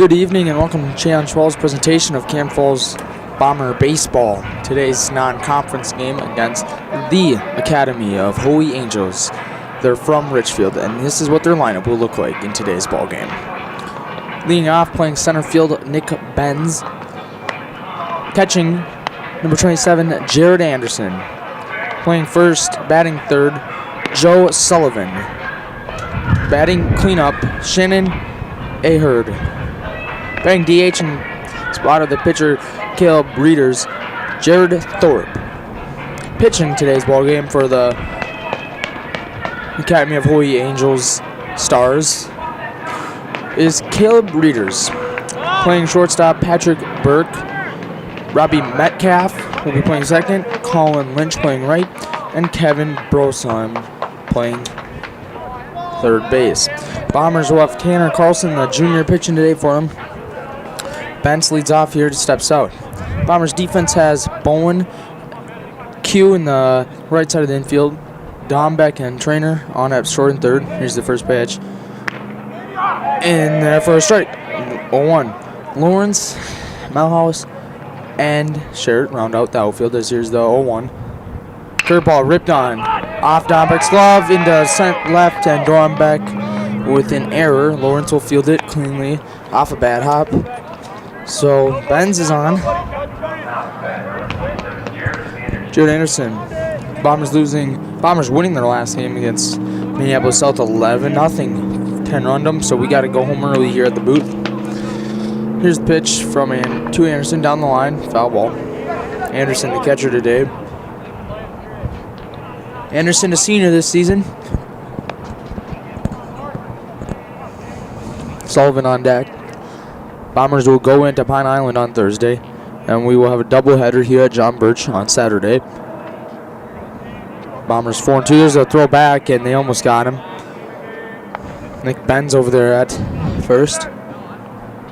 Good evening and welcome to Challenge Falls' presentation of Canton Falls Bomber Baseball. Today's non-conference game against the Academy of Holy Angels. They're from Richfield, and this is what their lineup will look like in today's ball game. Leading off, playing center field, Nick Benz. Catching, number 27, Jared Anderson. Playing first, batting third, Joe Sullivan. Batting cleanup, Shannon Aherd. Batting DH and spot of the pitcher, Caleb Reeders, Jared Thorpe. Pitching today's ball game for the Academy of Holy Angels Stars is Caleb Reeders. Playing shortstop, Patrick Burke. Robbie Metcalf will be playing second, Colin Lynch playing right, and Kevin Brosheim playing third base. Bombers will have Tanner Carlson, the junior, pitching today for them. Bentz leads off here to steps out. Bombers defense has Bowen, Q in the right side of the infield, Dombeck and Trainer on at short and third. Here's the first pitch. And there for a strike. 0-1. Lawrence, Melhouse, and Sherritt round out the outfield as here's the 0-1. Curveball ripped on off Dombeck's glove into left, and Dombeck with an error. Lawrence will field it cleanly off a bad hop. So Benz is on. Jared Anderson. Bombers winning their last game against Minneapolis South 11-0. 10 run them, so we got to go home early here at the booth. Here's the pitch from to Anderson down the line. Foul ball. Anderson, the catcher today. Anderson, a senior this season. Sullivan on deck. Bombers will go into Pine Island on Thursday, and we will have a doubleheader here at John Birch on Saturday. Bombers 4-2. There's a throw back, and they almost got him. Nick Benz over there at first.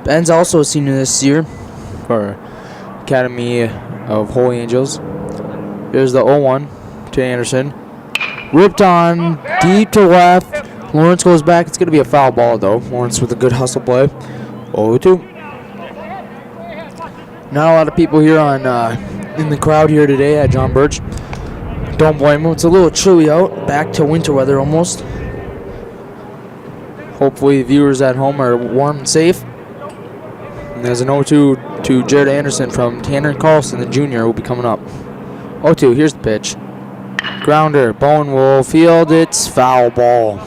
Ben's also a senior this year for Academy of Holy Angels. Here's the 0-1 to Anderson. Ripped on deep to left. Lawrence goes back. It's going to be a foul ball, though. Lawrence with a good hustle play. 0-2. Not a lot of people here in the crowd here today at John Birch. Don't blame them. It's a little chilly out. Back to winter weather almost. Hopefully viewers at home are warm and safe. And there's an 0-2 to Jared Anderson from Tanner Carlson, the junior, will be coming up. 0-2. Here's the pitch. Grounder. Bowen will field. It's foul ball.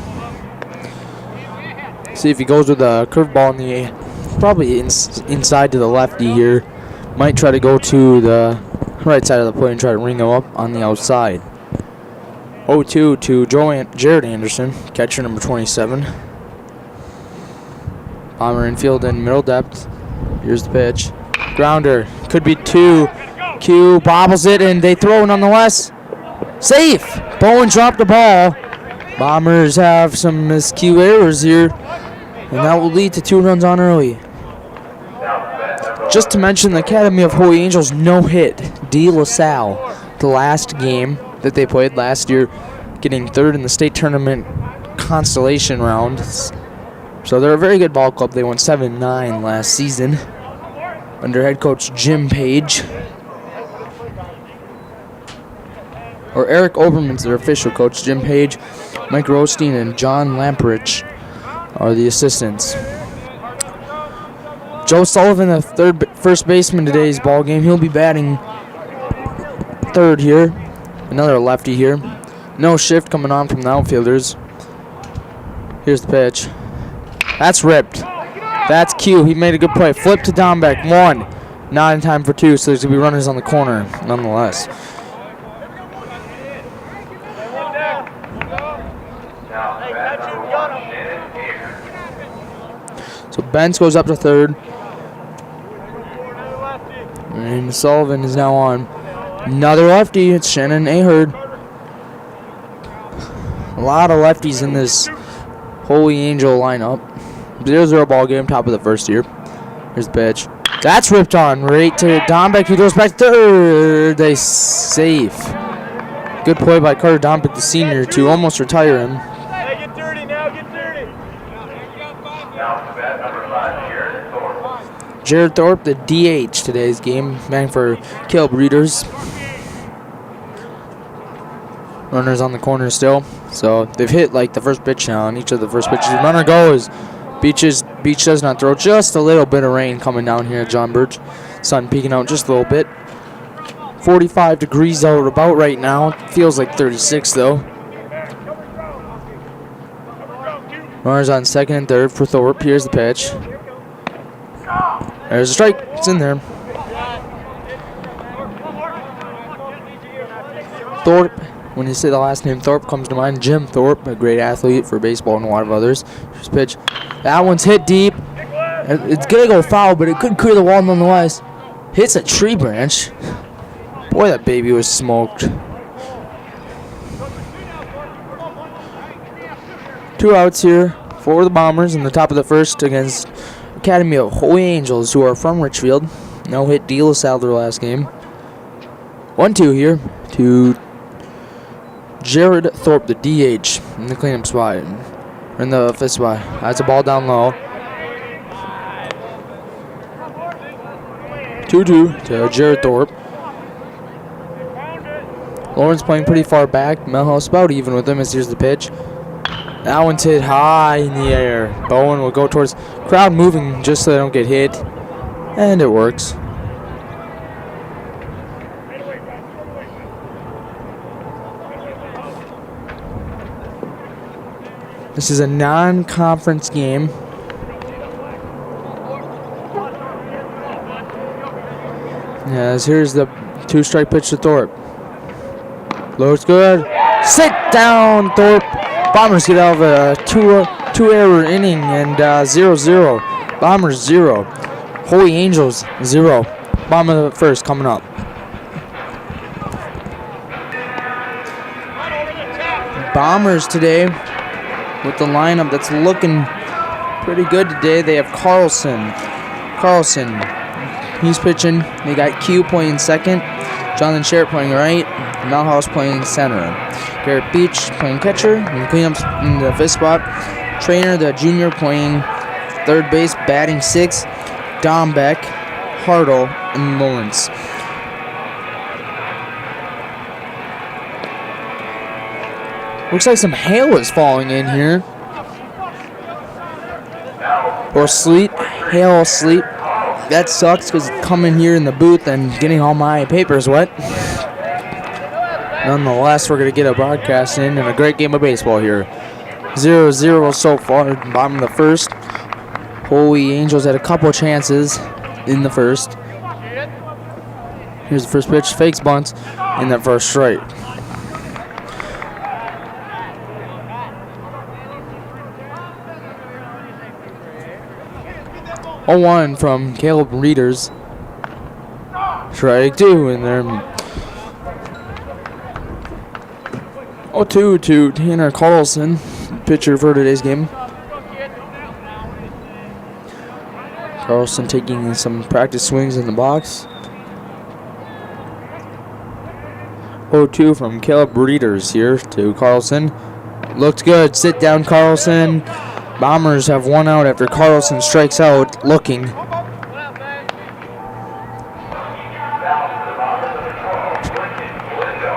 See if he goes with a curveball in the probably inside to the lefty here. Might try to go to the right side of the plate and try to ring him up on the outside. 0-2 to Jared Anderson, catcher number 27. Bomber infield in middle depth. Here's the pitch. Grounder. Could be two. Q bobbles it, and they throw it nonetheless. Safe! Bowen dropped the ball. Bombers have some miscue errors here, and that will lead to 2 runs on early. Just to mention, the Academy of Holy Angels no-hit De La Salle the last game that they played last year, getting third in the state tournament constellation round. So they're a very good ball club. They won 7-9 last season under head coach Jim Page. Or Eric Oberman's their official coach. Jim Page, Mike Rothstein, and John Lamprich are the assistants. Joe Sullivan, the first baseman today's ball game. He'll be batting third here. Another lefty here. No shift coming on from the outfielders. Here's the pitch. That's ripped. That's Q. He made a good play. Flip to Dombeck. 1. Not in time for 2, so there's going to be runners on the corner nonetheless. So Benz goes up to third. And Sullivan is now on. Another lefty. It's Shannon Aherd. A lot of lefties in this Holy Angel lineup. 0-0 ball game, top of the first here. Here's the pitch. That's ripped on right to Dombeck. He goes back to third. They safe. Good play by Carter Dombeck, the senior, to almost retire him. Hey, get dirty now, get dirty. Jared Thorpe, the DH today's game, man for Caleb Reeders. Runners on the corner still. So they've hit like the first pitch now on each of the first pitches. Runner goes. Beach does not throw. Just a little bit of rain coming down here at John Birch. Sun peeking out just a little bit. 45 degrees out about right now. Feels like 36 though. Runners on second and third for Thorpe. Here's the pitch. There's a strike. It's in there. Thorpe. When you say the last name Thorpe, comes to mind Jim Thorpe, a great athlete for baseball and a lot of others. Here's pitch. That one's hit deep. It's going to go foul, but it could clear the wall nonetheless. Hits a tree branch. Boy, that baby was smoked. 2 outs here for the Bombers in the top of the first against Academy of Holy Angels, who are from Richfield. No hit De La Salle their last game. 1-2 here to Jared Thorpe, the DH, in the cleanup spot. In the fifth spot. That's a ball down low. 2-2 to Jared Thorpe. Lawrence playing pretty far back. Melhouse about even with him as here's the pitch. That one's hit high in the air. Bowen will go towards crowd moving just so they don't get hit. And it works. This is a non-conference game. Yes, here's the 2-strike pitch to Thorpe. Looks good. Sit down, Thorpe. Bombers get out of a two-error inning and 0-0. Bombers 0. Holy Angels 0. Bottom of the first coming up. Bombers today with the lineup that's looking pretty good today. They have Carlson, he's pitching. They got Q playing second. Jonathan Sherritt playing right. Melhouse playing center. Garrett Beach playing catcher. And cleanups in the fifth spot. Trainer, the junior, playing third base, batting sixth. Dombeck, Hartle, and Lawrence. Looks like some hail is falling in here. Or sleet. Hail, sleet. That sucks because coming here in the booth and getting all my papers wet. Nonetheless, we're going to get a broadcast in and a great game of baseball here. 0-0 so far, bottom of the first. Holy Angels had a couple chances in the first. Here's the first pitch, fakes bunts in that first strike. Oh, 1 from Caleb Reeders. Strike 2 in there. 0-2 to Tanner Carlson, pitcher for today's game. Carlson taking some practice swings in the box. 0-2 from Caleb Reeders here to Carlson. Looks good. Sit down, Carlson. Bombers have 1 out after Carlson strikes out looking.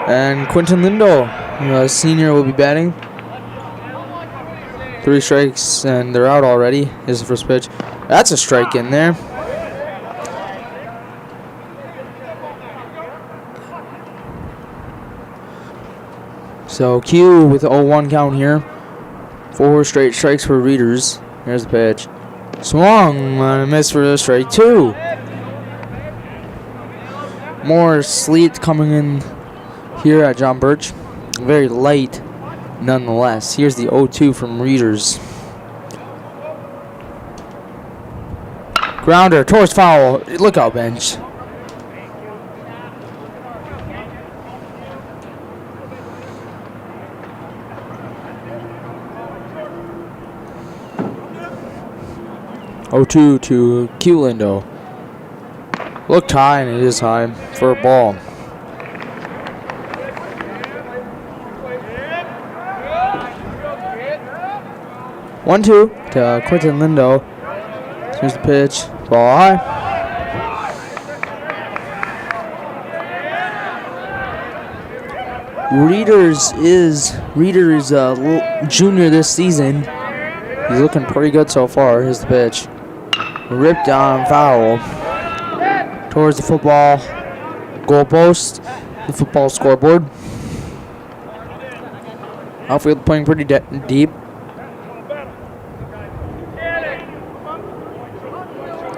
And Quentin Lindo, senior, will be batting. 3 strikes and they're out already. Here's the first pitch. That's a strike in there. So Q with 0-1 count here. 4 straight strikes for Reeders. Here's the pitch. Swung on a miss for the strike 2. More sleet coming in here at John Birch. Very light nonetheless. Here's the 0-2 from Reeders. Grounder towards foul. Look out, bench. (0-2) to Q Lindo. Looked high, and it is high for a ball. 1-2 to Quentin Lindo. Here's the pitch. Ball high. Reeder is a junior this season. He's looking pretty good so far. Here's the pitch. Ripped on foul. Towards the football goalpost. The football scoreboard. Outfield playing pretty deep.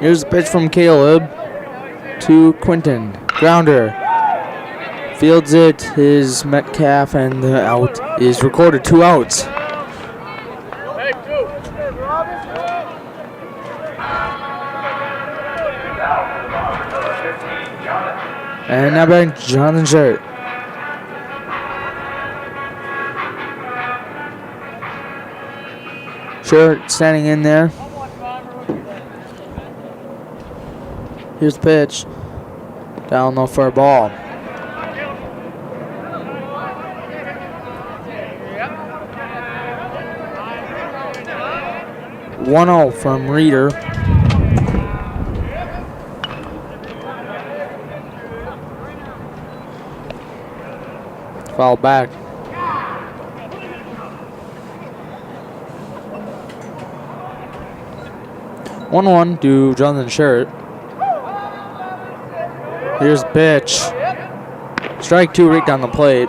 Here's the pitch from Caleb to Quentin. Grounder. Fields it is Metcalf, and the out is recorded. 2 outs. And now back to Jonathan Sherritt. Sherritt standing in there. Here's the pitch. Down low for a ball. One-0 from Reeder. Foul back. One to Jonathan Sherritt. Here's the pitch. Strike 2 right down the plate.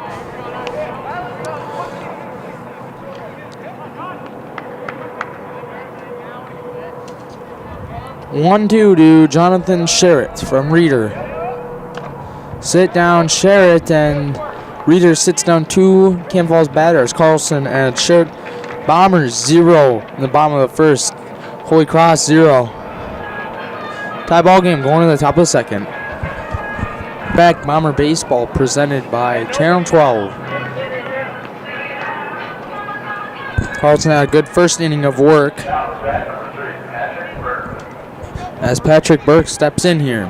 One-two to Jonathan Sherritt from Reeder. Sit down Sherritt, and Reeder sits down 2 Cam Falls batters, Carlson and Sherritt. Bombers 0 in the bottom of the first. Holy Cross 0. Tie ball game going to the top of the second. Back Bomber Baseball presented by Channel 12. Carlson had a good first inning of work as Patrick Burke steps in here.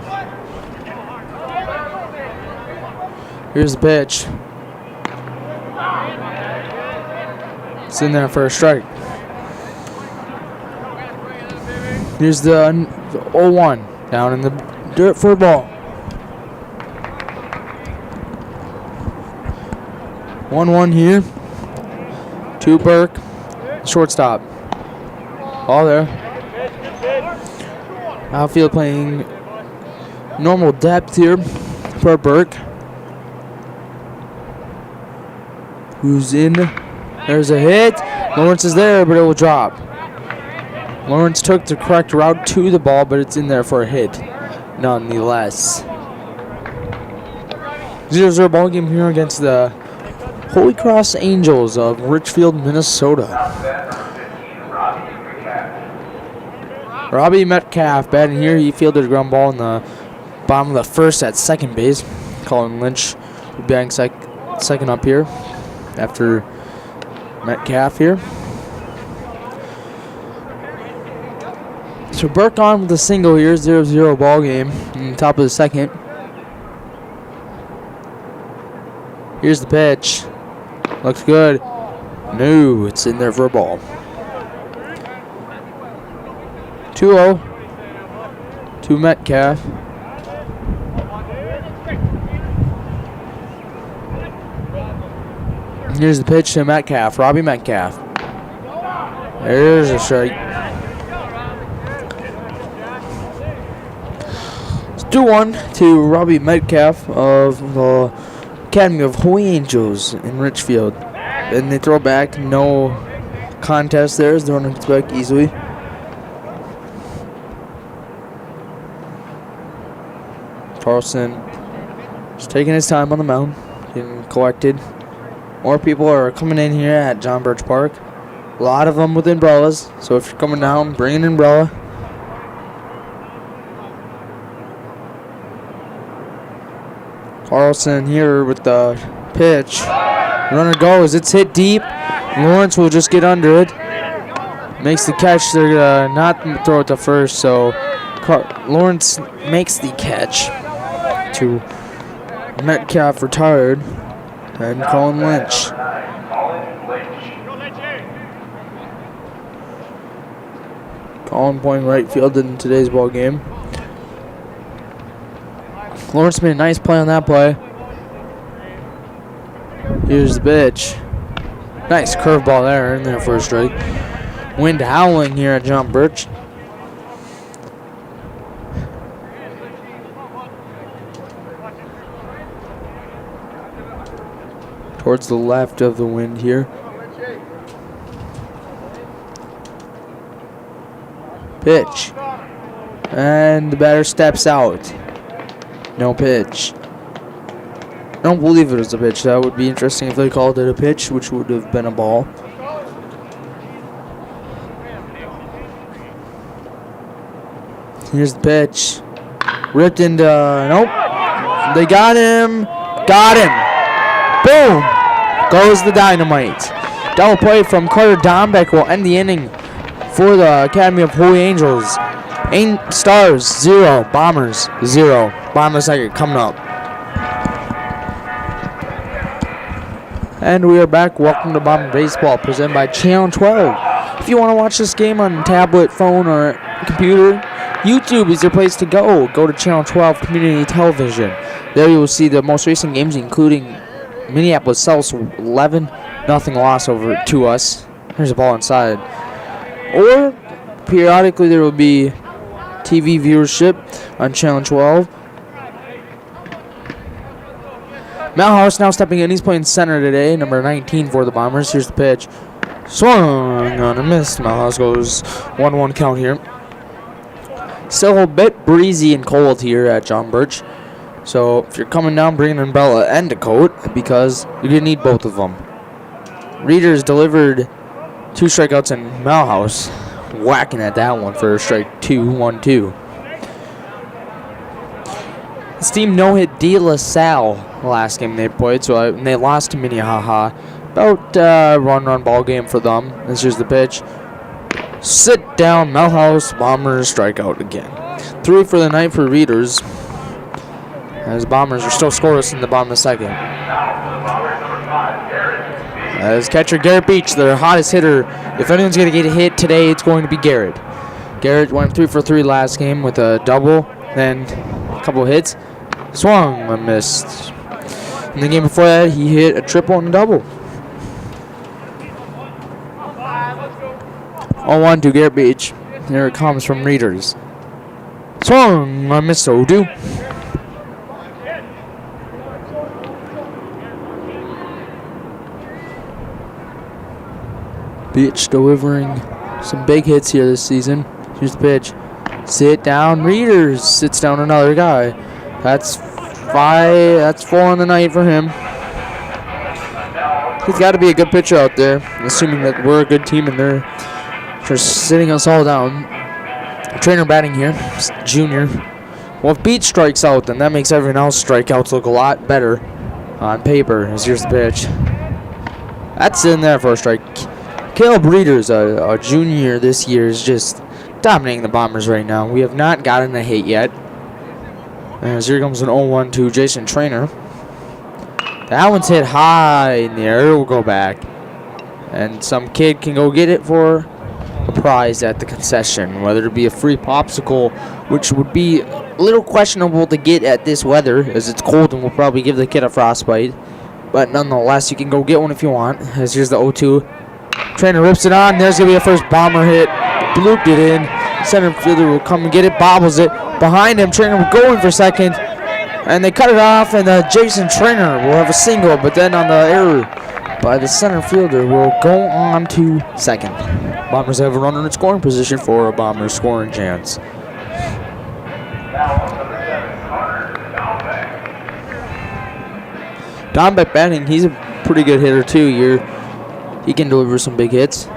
Here's the pitch. It's in there for a strike. Here's the 0-1 down in the dirt for a ball. 1-1 here. To Burke. Shortstop. All there. Outfield playing normal depth here for Burke. Who's in? There's a hit. Lawrence is there, but it will drop. Lawrence took the correct route to the ball, but it's in there for a hit, nonetheless. 0-0 ball game here against the Holy Cross Angels of Richfield, Minnesota. Robbie Metcalf batting here. He fielded a ground ball in the bottom of the first at second base. Colin Lynch will be batting second up here after Metcalf here. So Burke on with a single here, 0-0 ball game in the top of the second. Here's the pitch. Looks good. No, it's in there for a ball. 2-0 to Metcalf. Here's the pitch to Metcalf, Robbie Metcalf. There's a strike. It's 2-1 to Robbie Metcalf of the Academy of Holy Angels in Richfield. And they throw back, no contest there as the runner gets back easily. Carlson just taking his time on the mound, getting collected. More people are coming in here at John Birch Park. A lot of them with umbrellas, so if you're coming down, bring an umbrella. Carlson here with the pitch. Runner goes, it's hit deep. Lawrence will just get under it. Makes the catch. They're gonna not throw it to first, so Lawrence makes the catch to Metcalf retired and Colin Lynch. Colin playing right field in today's ball game. Lawrence made a nice play on that play. Here's the pitch. Nice curveball there in there for a strike. Wind howling here at John Birch. Towards the left of the wind here. Pitch. And the batter steps out. No pitch. I don't believe it was a pitch. That would be interesting if they called it a pitch, which would have been a ball. Here's the pitch. Ripped into... nope. They got him. Got him. Boom. Goes the dynamite. Double play from Carter Dombeck will end the inning for the Academy of Holy Angels. Stars 0, Bombers 0. Bombers second coming up. And we are back. Welcome to Bomber Baseball, presented by Channel 12. If you want to watch this game on tablet, phone, or computer, YouTube is your place to go. Go to Channel 12 Community Television. There you will see the most recent games, including Minneapolis Celtics 11-0 loss over to us. There's a ball inside. Or periodically there will be TV viewership on Channel 12. Malhouse now stepping in. He's playing center today, number 19 for the Bombers. Here's the pitch. Swung on a miss. Malhouse goes 1-1 count here. Still a bit breezy and cold here at John Birch. So if you're coming down, bring an umbrella and a coat because you're going to need both of them. Readers delivered 2 strikeouts and Malhouse whacking at that one for strike 2, 1-2. This team no-hit De La Salle last game they played, so they lost to Minnehaha. About a run ball game for them. This is the pitch. Sit down, Malhouse. Bombers strikeout again. 3 for the night for Readers, as Bombers are still scoreless in the bottom of the second. As catcher Garrett Beach, their hottest hitter. If anyone's going to get a hit today, it's going to be Garrett. Garrett went 3 for 3 last game with a double, then a couple of hits. Swung and missed. In the game before that, he hit a triple and a double. 0-1 to Garrett Beach. Here it comes from Readers. Swung and missed. Odu. Beach delivering some big hits here this season. Here's the pitch. Sit down, Readers. Sits down another guy. That's 5. That's 4 on the night for him. He's got to be a good pitcher out there, assuming that we're a good team and they're just sitting us all down. Trainer batting here, junior. Well, if Beach strikes out, then that makes everyone else strikeouts look a lot better on paper. As here's the pitch. That's in there for a strike. Caleb Readers, a junior this year, is just dominating the Bombers right now. We have not gotten a hit yet. As here comes an 0-1 to Jason Trainer. That one's hit high in the air. It will go back. And some kid can go get it for a prize at the concession, whether it be a free popsicle, which would be a little questionable to get at this weather, as it's cold and will probably give the kid a frostbite. But nonetheless, you can go get one if you want. As here's the 0-2. Trainer rips it on. There's going to be a first Bomber hit. Blooped it in. Center fielder will come and get it. Bobbles it. Behind him, Trainer going for second. And they cut it off, and Jason Trainer will have a single. But then on the error by the center fielder will go on to second. Bombers have a runner in scoring position for a Bomber scoring chance. Dombeck batting. He's a pretty good hitter too. He can deliver some big hits.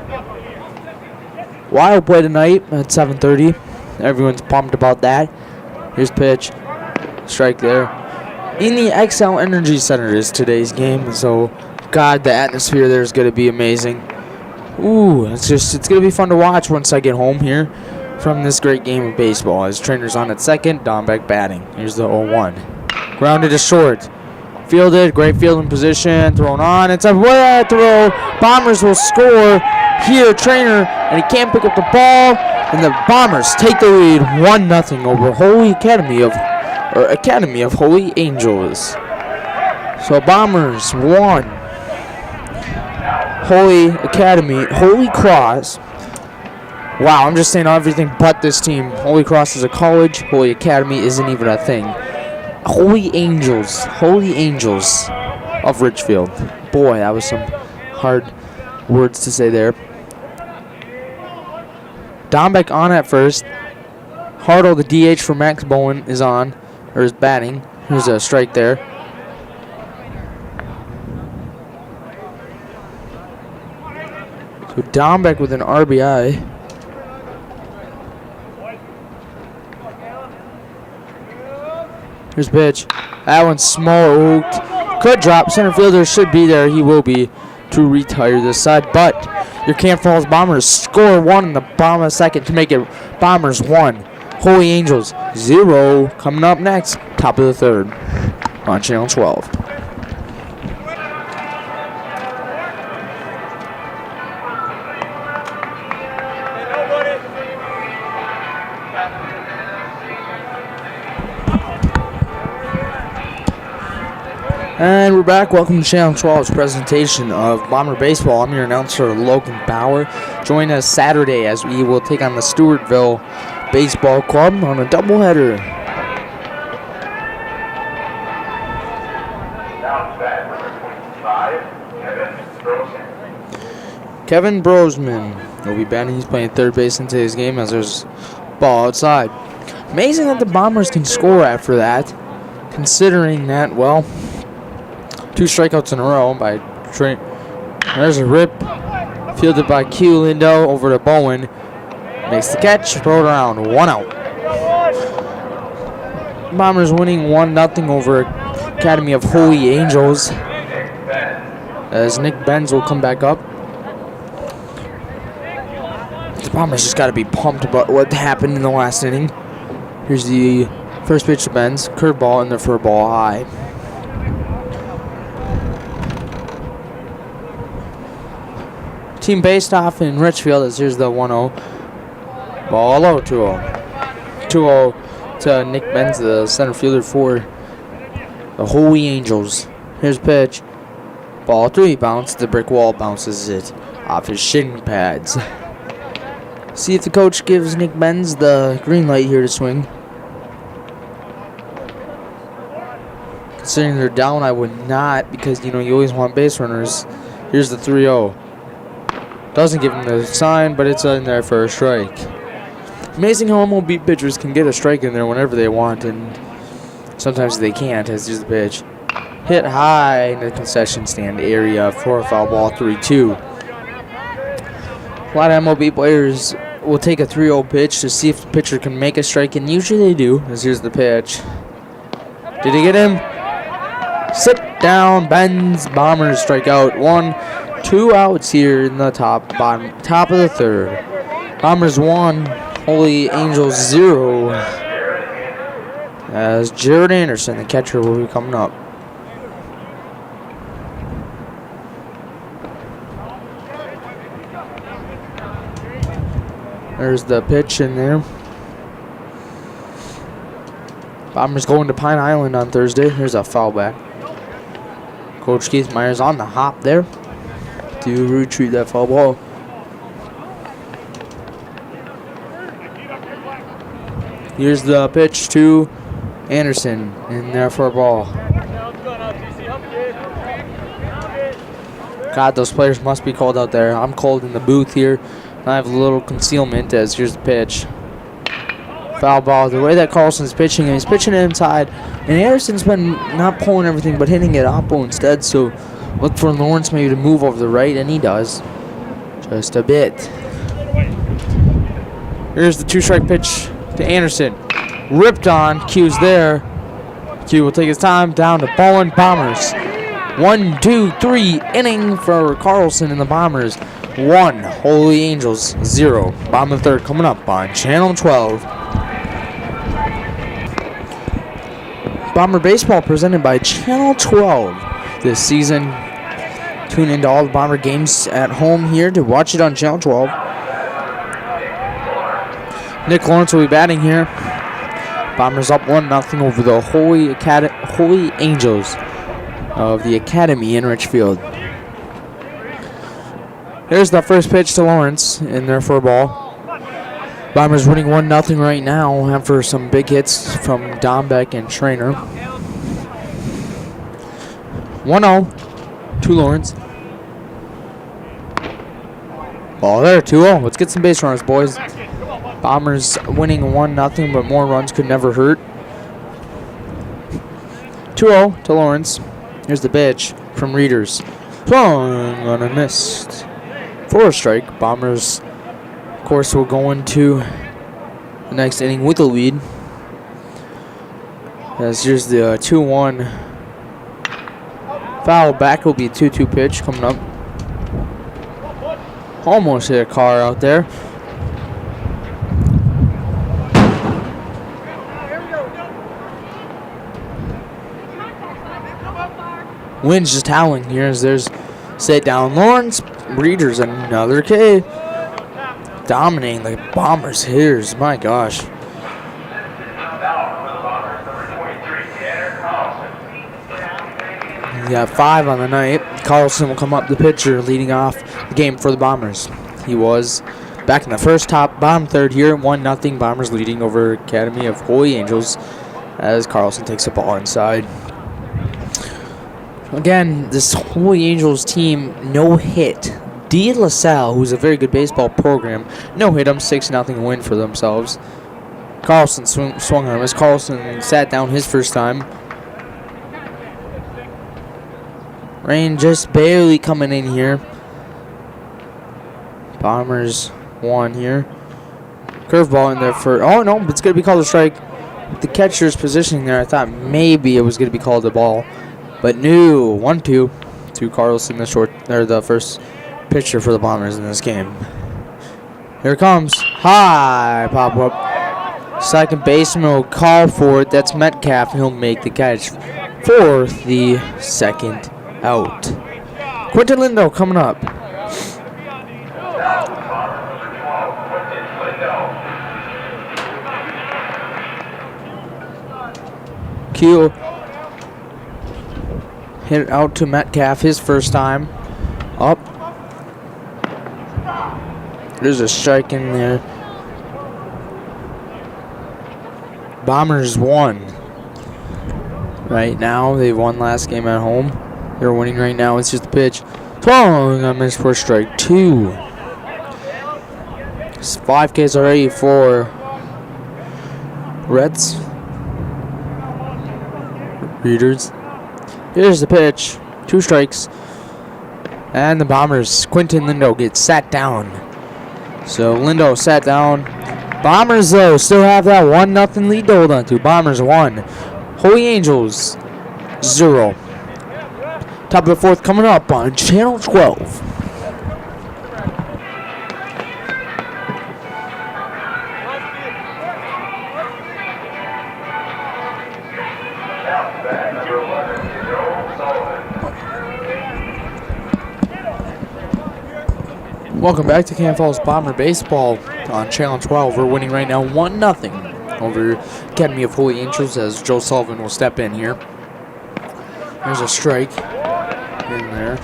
Wild play tonight at 7:30. Everyone's pumped about that. Here's pitch. Strike there. In the XL Energy Center is today's game. So, God, the atmosphere there is going to be amazing. Ooh, it's going to be fun to watch once I get home here from this great game of baseball. As Trainer's on at second, Dombeck batting. Here's the 0-1. Grounded to short. Fielded, great fielding position, thrown on. It's a way out throw. Bombers will score here, Trainer, and he can't pick up the ball. And the Bombers take the lead 1-0 over Academy of Holy Angels. So Bombers 1, Holy Cross. Wow, I'm just saying everything but this team. Holy Cross is a college. Holy Academy isn't even a thing. Holy Angels of Richfield. Boy, that was some hard words to say there. Dombeck on at first. Hartle, the DH for Max Bowen, is on, or is batting. Here's a strike there. So Dombeck with an RBI. Here's pitch. That one's smoked. Could drop. Center fielder should be there. He will be to retire this side. But your Camp Falls Bombers score 1 in the bottom of the second to make it Bombers 1, Holy Angels 0. Coming up next, top of the third on Channel 12. And we're back. Welcome to Channel 12's presentation of Bomber Baseball. I'm your announcer, Logan Bauer. Join us Saturday as we will take on the Stewartville Baseball Club on a doubleheader. Kevin Brosman will be batting. He's playing third base in today's game as there's ball outside. Amazing that the Bombers can score after that, considering that, well, 2 strikeouts in a row by Trent. There's a rip. Fielded by Q Lindo over to Bowen. Makes the catch. Throw it around. 1 out. Bombers winning 1-0 over Academy of Holy Angels. As Nick Benz will come back up. The Bombers just got to be pumped about what happened in the last inning. Here's the first pitch to Benz. Curveball in there for a ball high. Team based off in Richfield as here's the 1-0. Ball low, 2-0. 2-0 to Nick Benz, the center fielder for the Holy Angels. Here's pitch. Ball 3, bounce. The brick wall bounces it off his shin pads. See if the coach gives Nick Benz the green light here to swing. Considering they're down, I would not, because, you always want base runners. Here's the 3-0. Doesn't give him the sign, but it's in there for a strike. Amazing how MLB pitchers can get a strike in there whenever they want, and sometimes they can't, as is the pitch. Hit high in the concession stand area for a foul ball, 3-2. A lot of MLB players will take a 3-0 pitch to see if the pitcher can make a strike, and usually they do, as here's the pitch. Did he get him? Sit down, Benz. Bombers strike out 1. 2 outs here in the top of the third. Bombers 1, Holy Angels 0. As Jared Anderson, the catcher, will be coming up. There's the pitch in there. Bombers going to Pine Island on Thursday. Here's a foul back. Coach Keith Myers on the hop there to retrieve that foul ball. Here's the pitch to Anderson in there for a ball. God, those players must be cold out there. I'm cold in the booth here. I have a little concealment as here's the pitch. Foul ball. The way that Carlson's pitching, and he's pitching it inside, and Anderson's been not pulling everything but hitting it oppo instead, so look for Lawrence maybe to move over the right, and he does. Just a bit. Here's the 2-strike pitch to Anderson. Ripped on. Q's there. Q will take his time down to Bowen. Bombers. 1, 2, 3 inning for Carlson and the Bombers. 1, Holy Angels 0. Bottom of the third coming up on Channel 12. Bomber Baseball presented by Channel 12 this season. tune into all the Bomber games at home here to watch it on Channel 12. Nick Lawrence will be batting here. Bombers up 1-0 over the Holy Angels of the Academy in Richfield. Here's the first pitch to Lawrence in there for a ball. Bombers winning 1-0 right now after some big hits from Dombeck and Trainer. 1-0 to Lawrence. Ball there, 2-0. Let's get some base runners, boys. Bombers winning 1-0, but more runs could never hurt. 2-0 to Lawrence. Here's the pitch from Readers. Swung on a missed. For a strike. Bombers, of course, will go into the next inning with a lead. As here's the 2-1 foul back. Will be a 2-2 pitch coming up. Almost hit a car out there. Wind's just howling here as there's set down Lawrence. Readers another K. Dominating the Bombers hitters. My gosh. You got 5 on the night. Carlson will come up the pitcher leading off the game for the Bombers. He was back in the first top bottom third here. 1-0 Bombers leading over Academy of Holy Angels as Carlson takes the ball inside. Again, this Holy Angels team no hit. De La Salle, who's a very good baseball program, no hit them. 6-0 win for themselves. Carlson swung on him as Carlson sat down his first time. Rain just barely coming in here. Bombers won here. Curveball in there for, oh no, it's going to be called a strike. The catcher's positioning there, I thought maybe it was going to be called a ball. But no, 1-2 to Carlson, the first pitcher for the Bombers in this game. Here it comes. High pop up. Second baseman will call for it. That's Metcalf, and he'll make the catch for the second out. Quinton Lindo coming up. Q hit it out to Metcalf his first time. Up. There's a strike in there. Bombers won. Right now, they've won last game at home. They're winning right now. It's just a pitch. Swung on missed for strike 2. It's 5 Ks already for Reds. Readers. Here's the pitch. 2 strikes. And the Bombers, Quinton Lindo gets sat down. So Lindo sat down. Bombers, though, still have that 1-0 lead to hold on to. Bombers 1. Holy Angels 0. Top of the 4th coming up on Channel 12. Welcome back to Canton Falls Bomber Baseball on Channel 12. We're winning right now 1-0 over Academy of Holy Angels as Joe Sullivan will step in here. There's a strike in there.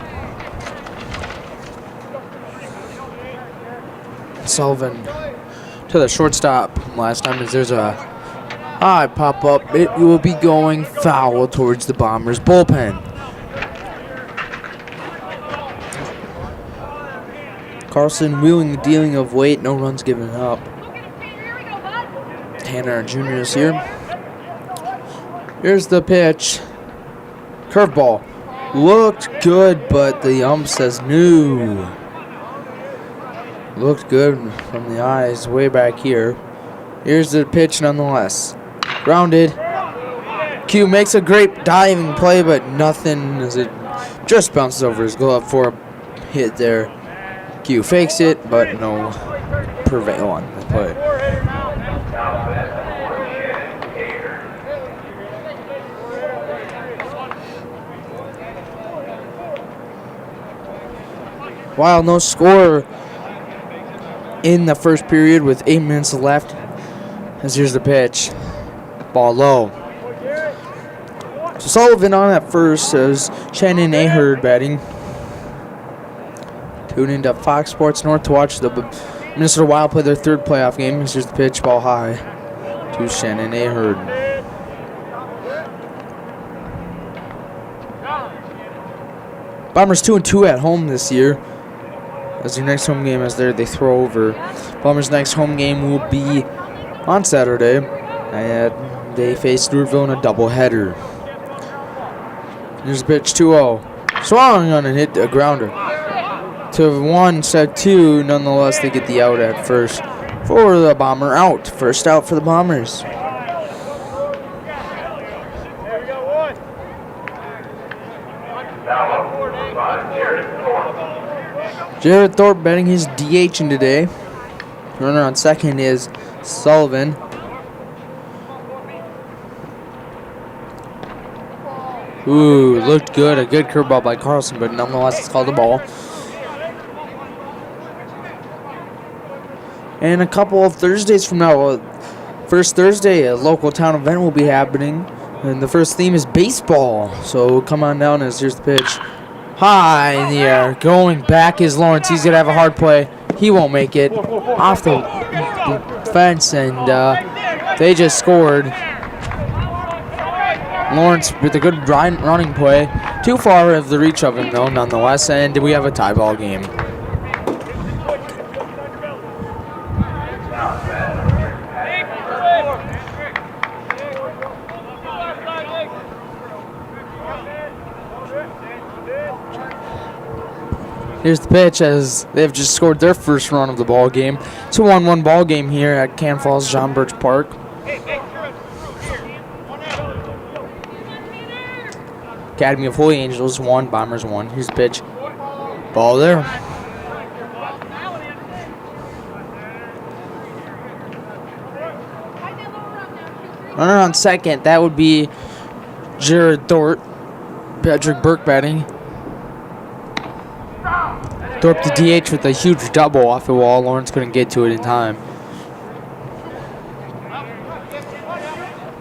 Sullivan to the shortstop last time as there's a high pop up. It will be going foul towards the Bombers bullpen. Carlson wheeling the dealing of weight, no runs given up. Tanner Jr. is here. Here's the pitch. Curveball. Looked good, but the ump says no. Looked good from the eyes way back here. Here's the pitch nonetheless. Grounded. Q makes a great diving play, but nothing as it just bounces over his glove for a hit there. Q fakes it, but no prevail on the play. While no score in the first period with 8 minutes left, as here's the pitch. Ball low. So Sullivan on at first as Shannon Ahern batting. Tune into Fox Sports North to watch the Minnesota Wild play their third playoff game. Here's the pitch, ball high to Shannon Ahern. Bombers 2-2 at home this year. As their next home game, they throw over. Bombers' next home game will be on Saturday. And they face Louisville in a doubleheader. Here's the pitch, 2-0. Swung on and hit a grounder. To 1 instead of 2, nonetheless, they get the out at first for the Bomber out. First out for the Bombers. Jared Thorpe batting his DH in today. Runner on second is Sullivan. Ooh, looked good. A good curveball by Carlson, but nonetheless, it's called a ball. And a couple of Thursdays from now, first Thursday, a local town event will be happening. And the first theme is baseball. So come on down as here's the pitch. High in the air. Going back is Lawrence. He's going to have a hard play. He won't make it. Off the fence, and they just scored. Lawrence with a good running play. Too far of the reach of him, though, nonetheless. And we have a tie ball game. Here's the pitch as they've just scored their first run of the ball game. It's a 1-1 ball game here at Cannon Falls John Birch Park. Academy of Holy Angels 1, Bombers 1. Here's the pitch. Ball there. Runner on second, that would be Jared Thorpe. Patrick Burke batting. Thorpe to DH with a huge double off the wall. Lawrence couldn't get to it in time.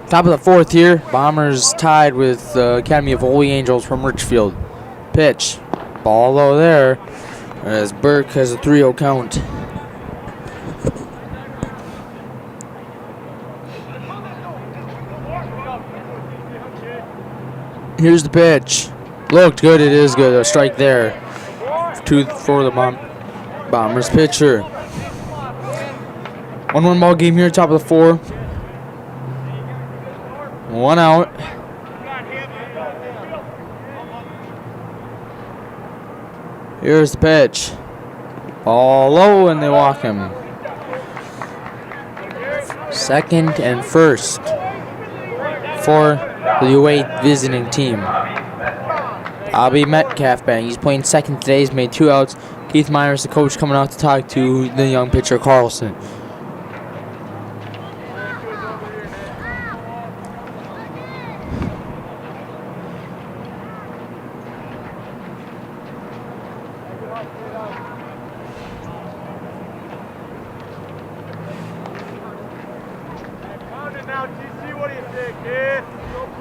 Top of the fourth here. Bombers tied with the Academy of Holy Angels from Richfield. Pitch. Ball low there as Burke has a 3-0 count. Here's the pitch. Looked good. It is good. A strike there. 2 for the Bombers pitcher. 1-1 ball game here, top of the 4. 1 out. Here's the pitch. Ball low, and they walk him. Second and first for the away visiting team. Bobby Metcalf batting. He's playing second today. He's made 2 outs. Keith Myers, the coach, coming out to talk to the young pitcher Carlson.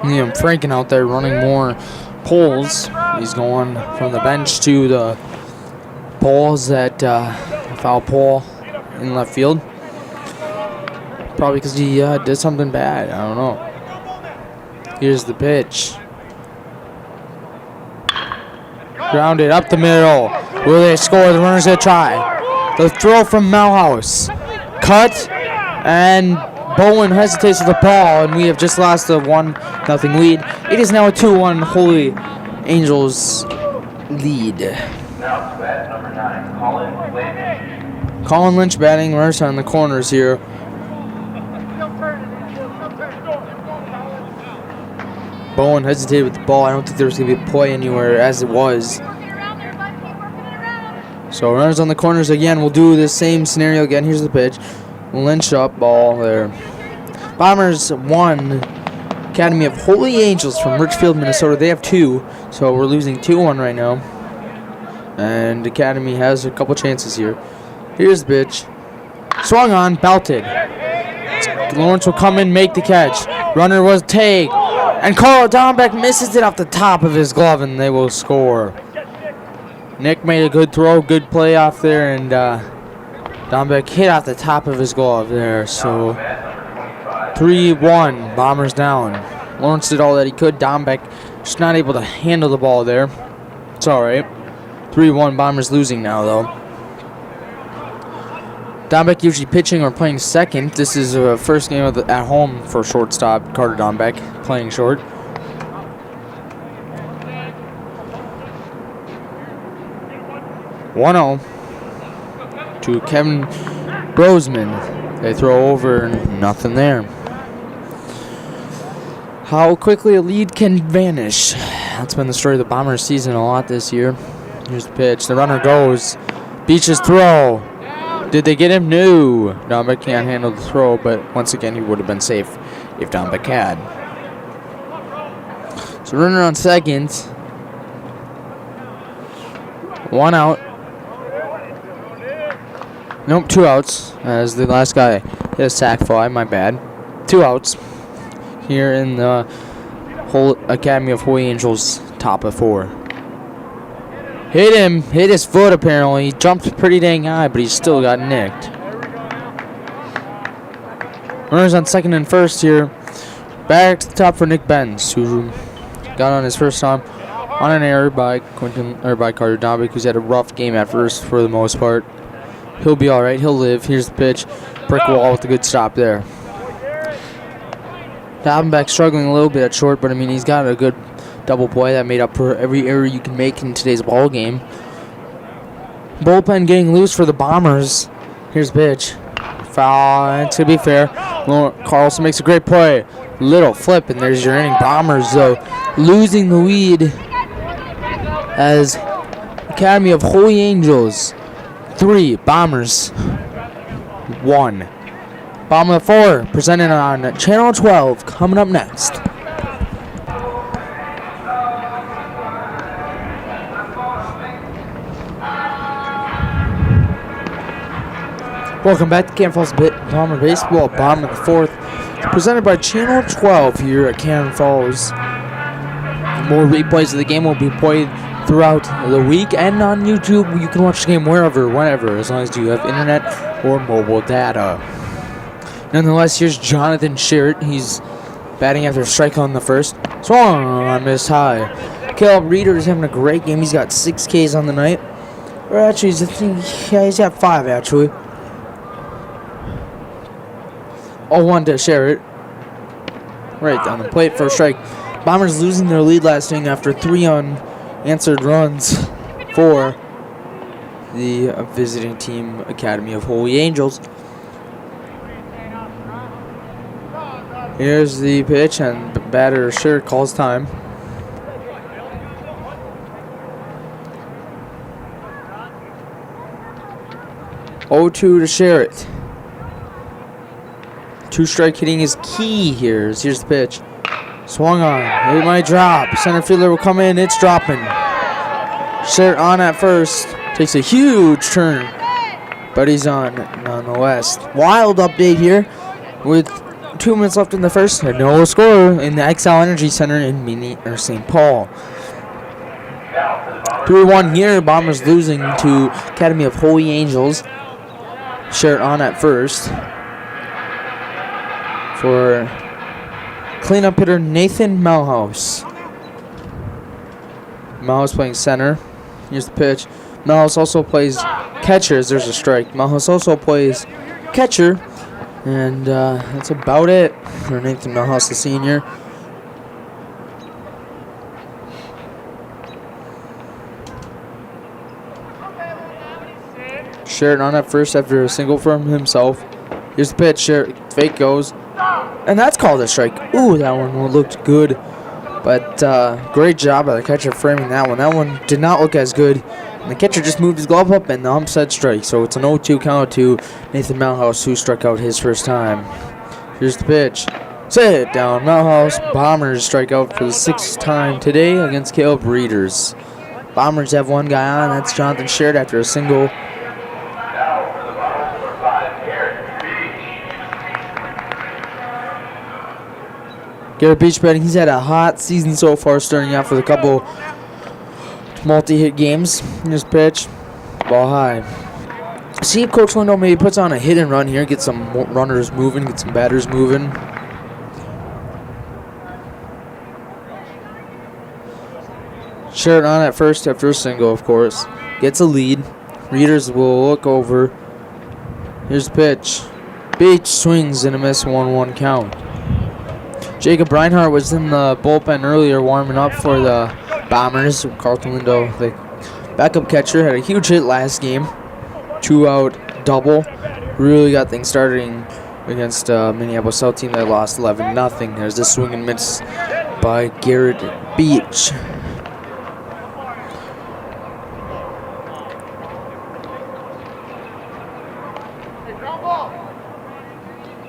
Liam Franken out there running more poles. He's going from the bench to the poles at foul pole in left field. Probably because he did something bad. I don't know. Here's the pitch. Grounded up the middle. Will they score? The runner's going to try. The throw from Malhouse. Cut. And Bowen hesitates with the ball. And we have just lost the 1-0 lead. It is now a 2-1 Holy Angels lead. Colin Lynch batting. Runners on the corners here. Bowen hesitated with the ball. I don't think there was going to be a play anywhere as it was. So runners on the corners again. We'll do the same scenario again. Here's the pitch. Lynch up, ball there. Bombers 1. Academy of Holy Angels from Richfield, Minnesota. They have 2. So we're losing 2-1 right now. And Academy has a couple chances here. Here's the pitch. Swung on, belted. Lawrence will come in, make the catch. Runner was tagged. And Carl Dombeck misses it off the top of his glove, and they will score. Nick made a good throw, good play off there, and Dombeck hit off the top of his glove there. So 3-1, Bombers down. Lawrence did all that he could. Dombeck just not able to handle the ball there. It's all right. 3-1, Bombers losing now, though. Dombeck usually pitching or playing second. This is a first game of at home for shortstop Carter Dombeck, playing short. (1-0) to Kevin Brosman. They throw over, nothing there. How quickly a lead can vanish. That's been the story of the Bombers season a lot this year. Here's the pitch. The runner goes. Beach's throw. Did they get him? No. Dombeck can't handle the throw, but once again, he would have been safe if Dombeck had. So runner on second. 1 out. Nope, 2 outs. As the last guy hit a sac fly, my bad. 2 outs here in the whole Academy of Holy Angels top of 4. Hit him, hit his foot apparently. He jumped pretty dang high, but he still got nicked. Runners on second and first here. Back to the top for Nick Benz, who got on his first time on an error by Carter Dombeck, who's had a rough game at first for the most part. He'll be all right. He'll live. Here's the pitch. Brick wall with a good stop there. Dombeck struggling a little bit at short, but I mean he's got a good double play that made up for every error you can make in today's ball game. Bullpen getting loose for the Bombers. Here's the pitch. Foul. It's gonna be fair. Carlson makes a great play. Little flip, and there's your inning. Bombers though losing the lead as Academy of Holy Angels 3, Bombers 1. Bottom of 4 presented on Channel 12 coming up next. Welcome back to Cannon Falls Bomber Baseball, bottom of the 4th, presented by Channel 12 here at Cannon Falls. More replays of the game will be played throughout the week, and on YouTube you can watch the game wherever, whenever, as long as you have internet or mobile data. Nonetheless, here's Jonathan Sherritt. He's batting after a strike on the first. Swung on, missed high. Caleb Reeder is having a great game. He's got 6 Ks on the night. Or actually, he's got 5 actually. 0-1 to Sherritt. Right down the plate for a strike. Bombers losing their lead last inning after 3 unanswered runs for the visiting team Academy of Holy Angels. Here's the pitch, and the batter Sherritt calls time. (0-2) to Sherritt. 2-strike hitting is key here. Here's the pitch. Swung on. It might drop. Center fielder will come in. It's dropping. Sherritt on at first. Takes a huge turn, but he's on nonetheless. Wild update here with 2 minutes left in the first. No score in the Xcel Energy Center in St. Paul. 3-1 here. Bombers losing to Academy of Holy Angels. Sherritt on at first for cleanup hitter Nathan Melhouse. Melhouse playing center. Here's the pitch. Melhouse also plays catcher as there's a strike. Melhouse also plays catcher. And that's about it for Nathan Melhouse, the senior. Sherritt on at first after a single from himself. Here's the pitch. Sherritt fake goes. And that's called a strike. Ooh, that one looked good. But great job by the catcher framing that one. That one did not look as good. And the catcher just moved his glove up, and the ump said strike. So it's an 0-2 count to Nathan Melhouse, who struck out his first time. Here's the pitch. Sit down, Melhouse. Bombers strike out for the 6th time today against Caleb Reeders. Bombers have one guy on. That's Jonathan Sherritt after a single. Garrett Beach betting he's had a hot season so far, starting off with a couple multi-hit games. Here's pitch. Ball high. See if Coach Lindo maybe puts on a hit and run here, get some runners moving, get some batters moving. Sherritt on at first after a single, of course. Gets a lead. Readers will look over. Here's the pitch. Beach swings and a miss, 1-1 count. Jacob Reinhardt was in the bullpen earlier warming up for the Bombers. Carlton Lindo, the backup catcher, had a huge hit last game. 2-out double. Really got things starting against Minneapolis South team that lost 11-0. There's the swing and miss by Garrett Beach.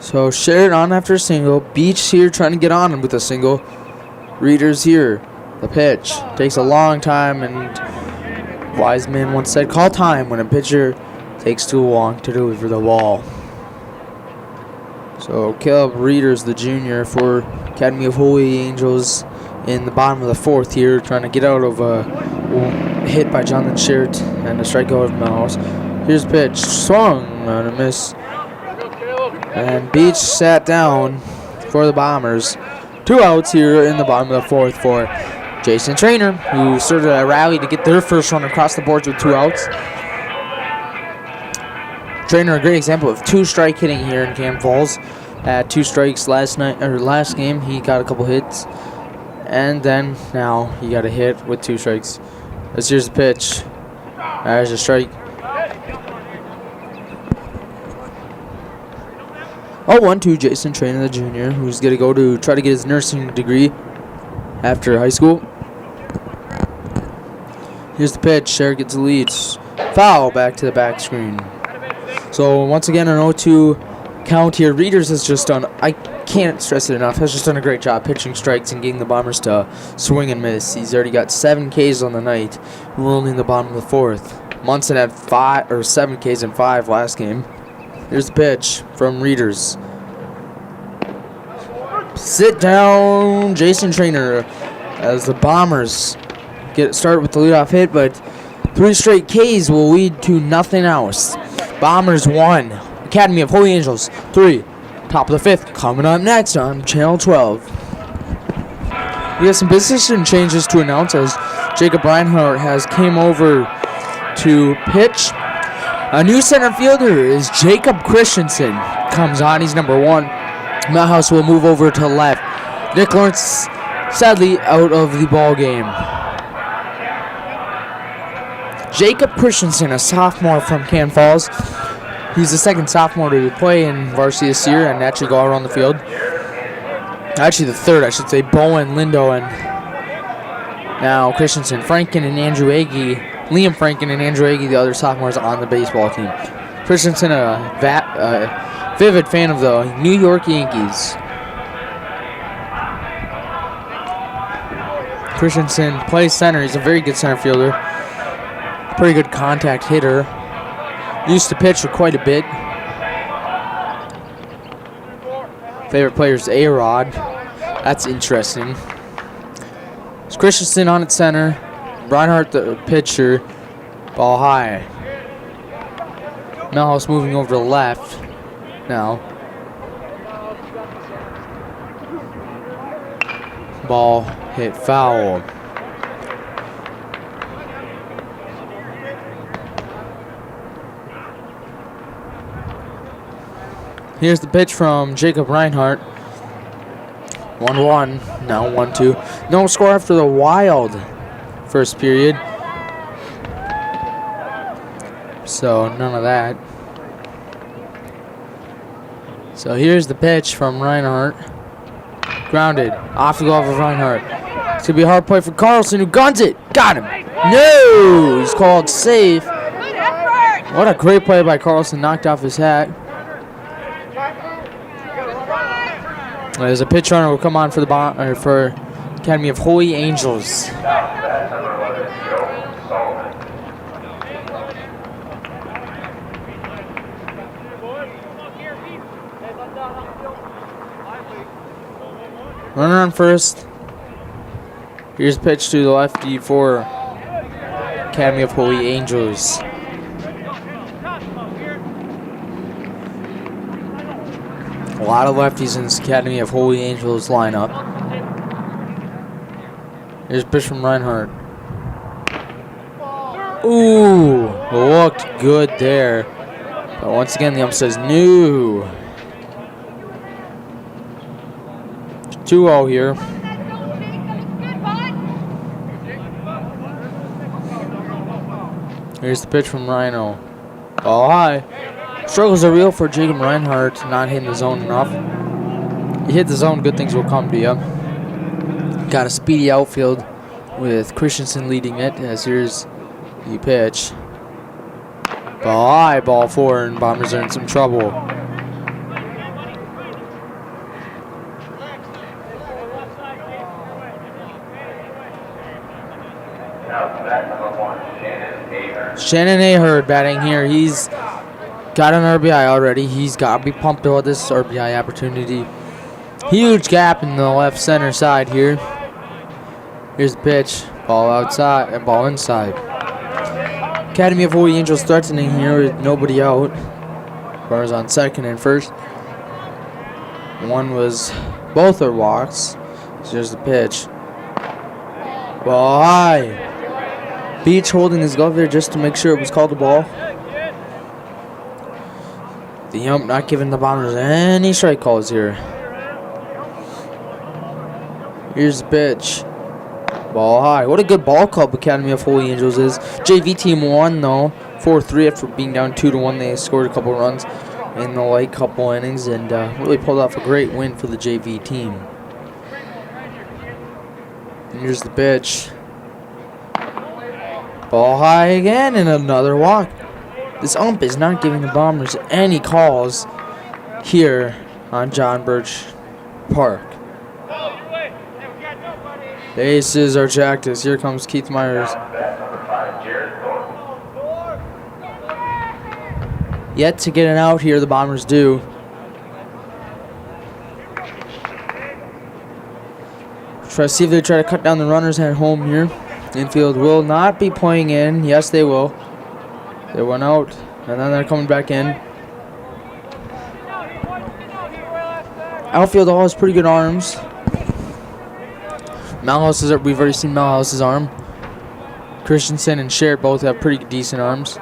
So Sherritt on after a single. Beach here trying to get on with a single. Readers here. The pitch takes a long time, and Wiseman once said, "Call time when a pitcher takes too long to deliver the ball." So Caleb Readers, the junior for Academy of Holy Angels, in the bottom of the fourth here, trying to get out of a hit by Jonathan Sherritt and a strikeout of Mouse. Here's the pitch, swung on a miss. And Beach sat down for the Bombers. 2 outs here in the bottom of the fourth for Jason Trainer, who started a rally to get their first run across the boards with 2 outs. Trainer, a great example of 2-strike hitting here in Cam Falls. Had 2 strikes last game. He got a couple hits, and then now he got a hit with 2 strikes. Here's the pitch. There's a strike. 0-1 Jason Trainer, the junior, who's going to go to try to get his nursing degree after high school. Here's the pitch. Sherritt gets the lead. Foul back to the back screen. So once again, an 0-2 count here. Readers has just done, I can't stress it enough, has just done a great job pitching strikes and getting the Bombers to swing and miss. He's already got 7 Ks on the night. We're only in the bottom of the fourth. Munson had 7 Ks in 5 last game. Here's the pitch from Readers. Sit down, Jason Trainer, as the Bombers get started with the leadoff hit, but 3 straight Ks will lead to nothing else. Bombers 1, Academy of Holy Angels 3. Top of the 5th coming up next on Channel 12. We have some position changes to announce as Jacob Reinhardt has came over to pitch. A new center fielder is Jacob Christensen. Comes on, he's number 1. Melhouse will move over to left. Nick Lawrence sadly out of the ball game. Jacob Christensen, a sophomore from Can Falls. He's the second sophomore to play in varsity this year and actually go out on the field. Actually the third, I should say. Bowen, Lindo, and now Christensen. Franken and Andrew Agee. Liam Franken and Andrew Agee, the other sophomores on the baseball team. Christensen, a vivid fan of the New York Yankees. Christensen plays center. He's a very good center fielder. Pretty good contact hitter. Used to pitch for quite a bit. Favorite player is A-Rod. That's interesting. It's Christensen on at center. Reinhardt the pitcher. Ball high. Melhouse moving over to the left now. Ball hit foul. Here's the pitch from Jacob Reinhardt. 1-1. Now 1-2. No score after the Wild first period. So none of that. So here's the pitch from Reinhardt. Grounded. Off the glove of Reinhardt. It's going to be a hard play for Carlson, who guns it. Got him. No! He's called safe. What a great play by Carlson. Knocked off his hat. There's a pitch runner will come on for the for Academy of Holy Angels. Runner on first. Here's a pitch to the lefty for Academy of Holy Angels. A lot of lefties in this Academy of Holy Angels lineup. Here's a pitch from Reinhardt. Ooh, looked good there. But once again, the ump says no. 2-0 here. Here's the pitch from Rhino. Ball high. Struggles are real for Jacob Reinhardt, not hitting the zone enough. You hit the zone, good things will come to you. Got a speedy outfield with Christensen leading it, as here's the pitch. Ball high, ball four, and Bombers are in some trouble. Shannon Ahern batting here. He's got an RBI already. He's got to be pumped about this RBI opportunity. Huge gap in the left center side here. Here's the pitch. Ball outside and ball inside. Academy of Holy Angels threatening here with nobody out. Runners on second and first. Both are walks. So here's the pitch. Ball high. Beach holding his glove there just to make sure it was called a ball. The ump not giving the Bombers any strike calls here. Here's the pitch. Ball high. What a good ball club Academy of Holy Angels is. JV team won though. 4-3 after being down 2-1. They scored a couple runs in the late couple innings and really pulled off a great win for the JV team. And here's the pitch. Ball high again and another walk. This ump is not giving the Bombers any calls here on John Birch Park. Bases are checked as here comes Keith Myers. Yet to get an out here, the Bombers do. Try to see if they try to cut down the runners at home here. Infield will not be playing in. Yes, they will. They went out, and then they're coming back in. Outfield all has pretty good arms. We've already seen Malhouse's arm. Christensen and Sherritt both have pretty decent arms.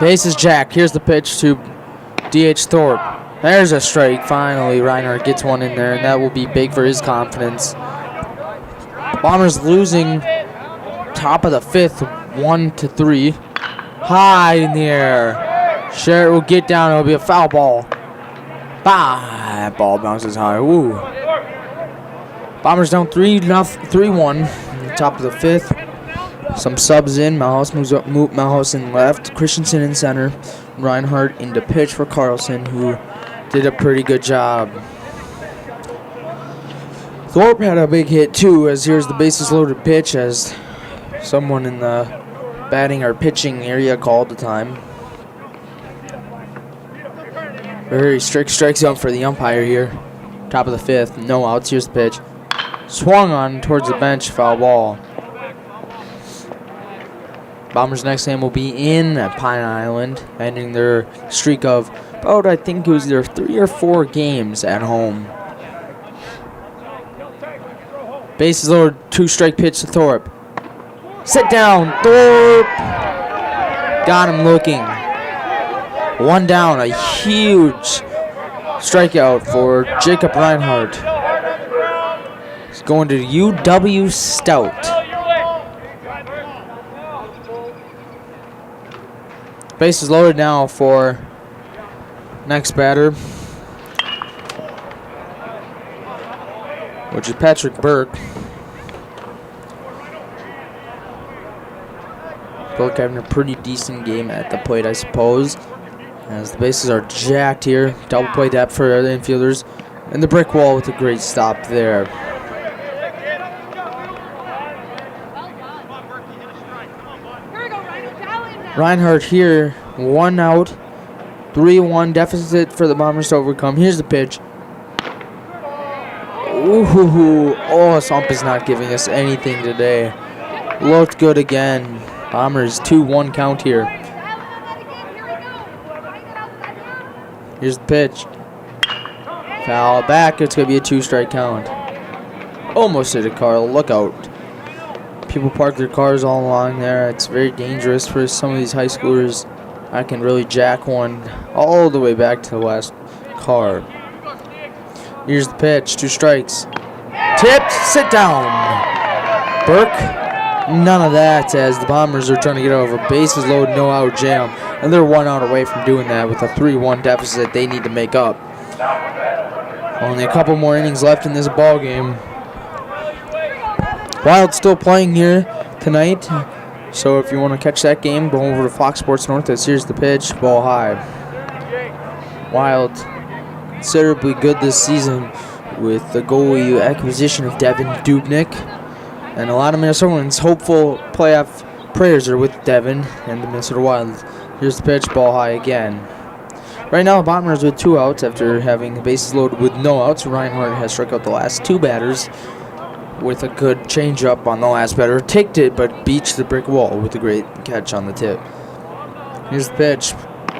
Base is jacked. Here's the pitch to D.H. Thorpe. There's a strike. Finally, Reinhardt gets one in there, and that will be big for his confidence. Bombers losing top of the fifth, 1-3. High in the air. Sherritt will get down. It'll be a foul ball. Bah! Ball bounces high. Woo. Bombers down 3-1. Top of the fifth. Some subs in. Malhouse moves up. Malhouse in left. Christensen in center. Reinhardt into pitch for Carlson, who did a pretty good job. Thorpe had a big hit too, as here's the bases loaded pitch, as someone in the batting or pitching area called the time. Very strict strike zone for the umpire here. Top of the fifth, no outs. Here's the pitch. Swung on towards the bench, foul ball. Bombers' next game will be in Pine Island, ending their streak of about, I think it was either 3 or 4 games at home. Bases loaded, 2-strike pitch to Thorpe. Sit down, Thorpe! Got him looking. 1 down, a huge strikeout for Jacob Reinhardt. He's going to UW Stout. Bases loaded now for next batter, which is Patrick Burke. Burke having a pretty decent game at the plate, I suppose, as the bases are jacked here. Double play depth for the infielders, and the brick wall with a great stop there. Reinhardt here, 1 out, 3-1 deficit for the Bombers to overcome. Here's the pitch. Ooh, oh, Sump is not giving us anything today. Looked good again. Bombers 2-1 count here. Here's the pitch. Foul back. It's going to be a 2-strike count. Almost hit a car. Look out. People park their cars all along there. It's very dangerous for some of these high schoolers. I can really jack one all the way back to the last car. Here's the pitch. 2 strikes. Tipped. Sit down. Burke. None of that, as the Bombers are trying to get over. Bases loaded, no out jam. And they're 1 out away from doing that with a 3-1 deficit they need to make up. Only a couple more innings left in this ball game. Wild still playing here tonight. So if you want to catch that game, go over to Fox Sports North. Here's the pitch. Ball high. Wild considerably good this season with the goalie acquisition of Devin Dubnyk. And a lot of Minnesotans hopeful playoff prayers are with Devin and the Minnesota Wild. Here's the pitch, ball high again. Right now, the Bombers with 2 outs after having the bases loaded with no outs. Reinhardt has struck out the last 2 batters with a good changeup on the last batter. Ticked it, but beached the brick wall with a great catch on the tip. Here's the pitch.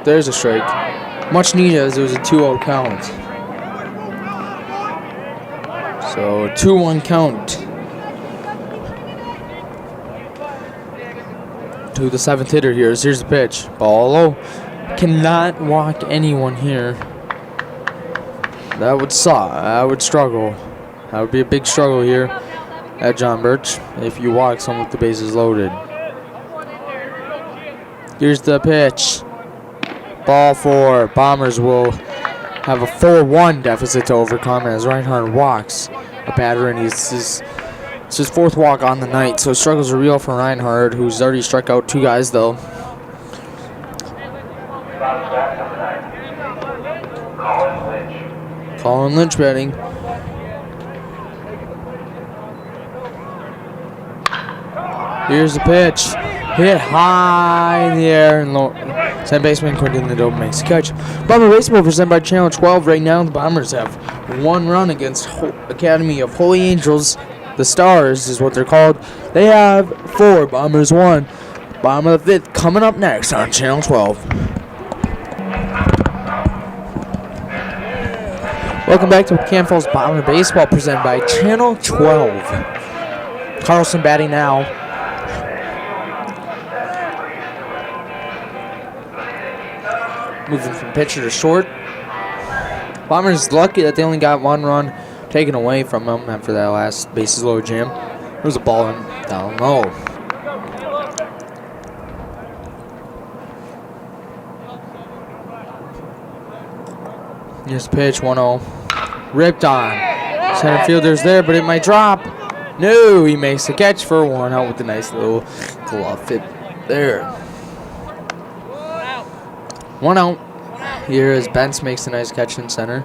There's a strike. Much needed as it was a 2-0 count. So, 2-1 count. To the 7th hitter here. Here's the pitch. Ball low. Cannot walk anyone here. That would suck. I would struggle. That would be a big struggle here at John Birch if you walk someone with the bases loaded. Here's the pitch. Ball 4. Bombers will have a 4-1 deficit to overcome as Reinhardt walks a batter, and it's his 4th walk on the night, so struggles are real for Reinhardt, who's already struck out 2 guys though. Colin Lynch batting. Here's the pitch. Hit high in the air, and low. Second baseman Quentin Nadeau makes the catch. Bomber Baseball presented by Channel 12. Right now, the Bombers have 1 run against Academy of Holy Angels. The Stars is what they're called. They have 4. Bombers 1. Bottom of the 5th coming up next on Channel 12. Welcome back to Cam Falls Bomber Baseball presented by Channel 12. Carlson batting now. Moving from pitcher to short. Bombers lucky that they only got 1 run taken away from them after that last bases loaded jam. There was a ball in down low. Here's the pitch, 1-0. Ripped on. Center fielder's there, but it might drop. No, he makes the catch for 1 out with a nice little glove fit there. 1 out. Here as Bentz makes a nice catch in center.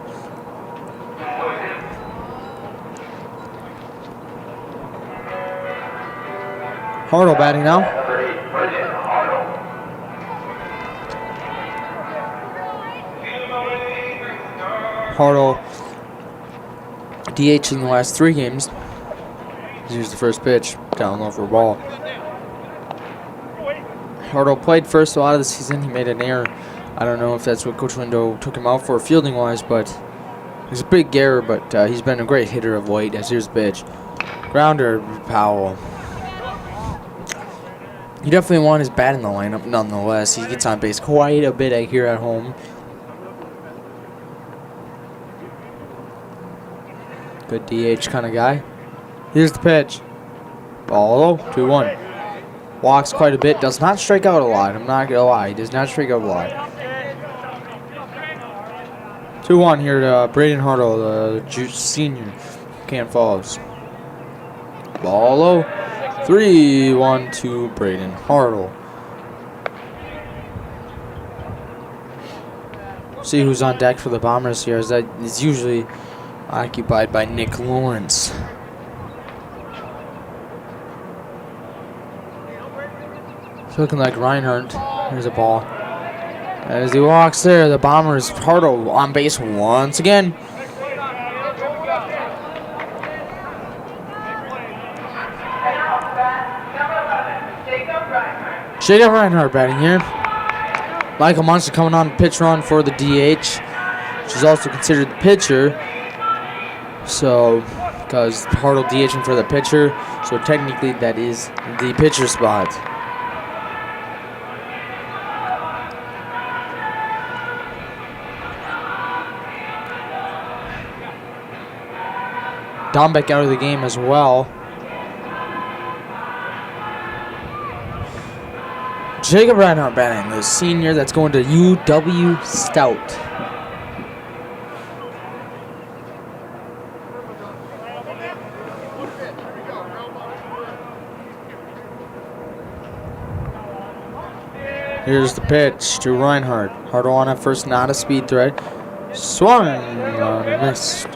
Hartle batting now. Hartle DH in the last 3 games. Here's the first pitch. Down low for a ball. Hartle played first a lot of the season. He made an error. I don't know if that's what Coach Lindo took him out for fielding-wise, but he's a big error, but he's been a great hitter of late. As here's the pitch. Grounder, Powell. You definitely want his bat in the lineup nonetheless. He gets on base quite a bit here at home. Good DH kind of guy. Here's the pitch. Ball low, 2-1. Walks quite a bit. Does not strike out a lot. I'm not going to lie. He does not strike out a lot. 2-1 here to Braden Hartle, the senior, Cam Falls. Ball low. 3-1 to Braden Hartle. See who's on deck for the Bombers here. That is usually occupied by Nick Lawrence. It's looking like Reinhardt. Here's a ball. As he walks there, the Bombers Pardo on base once again. Jacob Reinhardt batting here. Michael Munster coming on the pitch run for the DH, which is also considered the pitcher. So, because Pardo DHing for the pitcher, so technically that is the pitcher spot. Dombeck out of the game as well. Jacob Reinhardt batting, the senior that's going to UW Stout. Here's the pitch to Reinhardt. Hardo on at first, not a speed threat. Swung on and missed.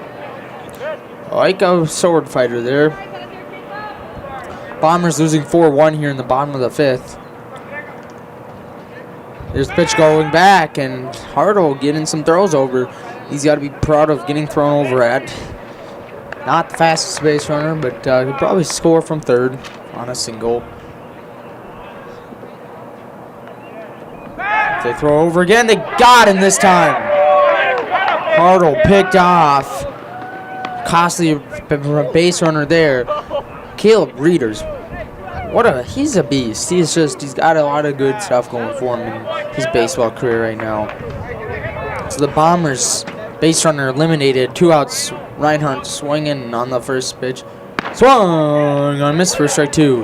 Like a sword fighter there. Bombers losing 4-1 here in the bottom of the 5th. There's the pitch going back, and Hardo getting some throws over. He's got to be proud of getting thrown over at. Not the fastest base runner, but he'll probably score from third on a single. They throw over again. They got him this time. Hardo picked off. Costly base runner there. Caleb Reeders. He's a beast. He's got a lot of good stuff going for him in his baseball career right now. So the Bombers base runner eliminated. 2 outs. Reinhardt swinging on the first pitch. Swung on miss for strike 2.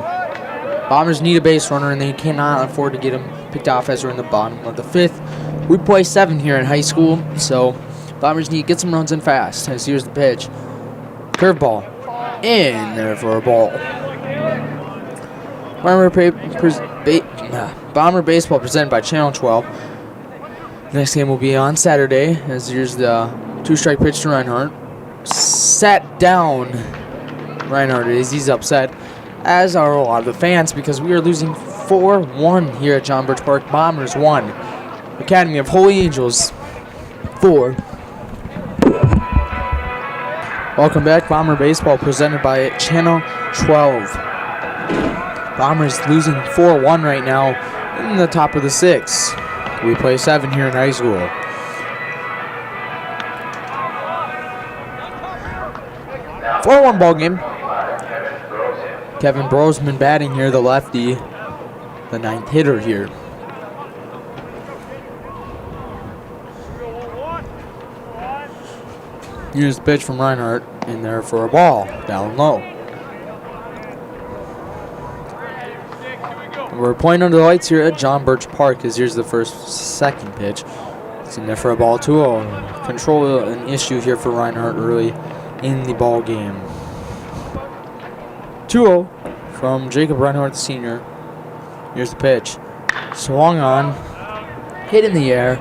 Bombers need a base runner, and they cannot afford to get him picked off as we're in the bottom of the 5th. We play 7 here in high school, so Bombers need to get some runs in fast. As here's the pitch. Curveball. In there for a ball. Bomber Baseball presented by Channel 12. Next game will be on Saturday. As here's the 2-strike pitch to Reinhardt. Sat down. Reinhardt he's upset, as are a lot of the fans, because we are losing 4-1 here at John Birch Park. Bombers 1. Academy of Holy Angels 4. Welcome back. Bomber Baseball presented by Channel 12. Bombers losing 4-1 right now in the top of the 6th. We play 7 here in high school. Four-1 ball game. Kevin Brosman batting here, the lefty, the 9th hitter here. Here's the pitch from Reinhardt in there for a ball, down low. We're playing under the lights here at John Birch Park, as here's the second pitch. It's in there for a ball, 2-0. Control an issue here for Reinhardt early in the ball game. 2-0 from Jacob Reinhardt Sr. Here's the pitch. Swung on. Hit in the air.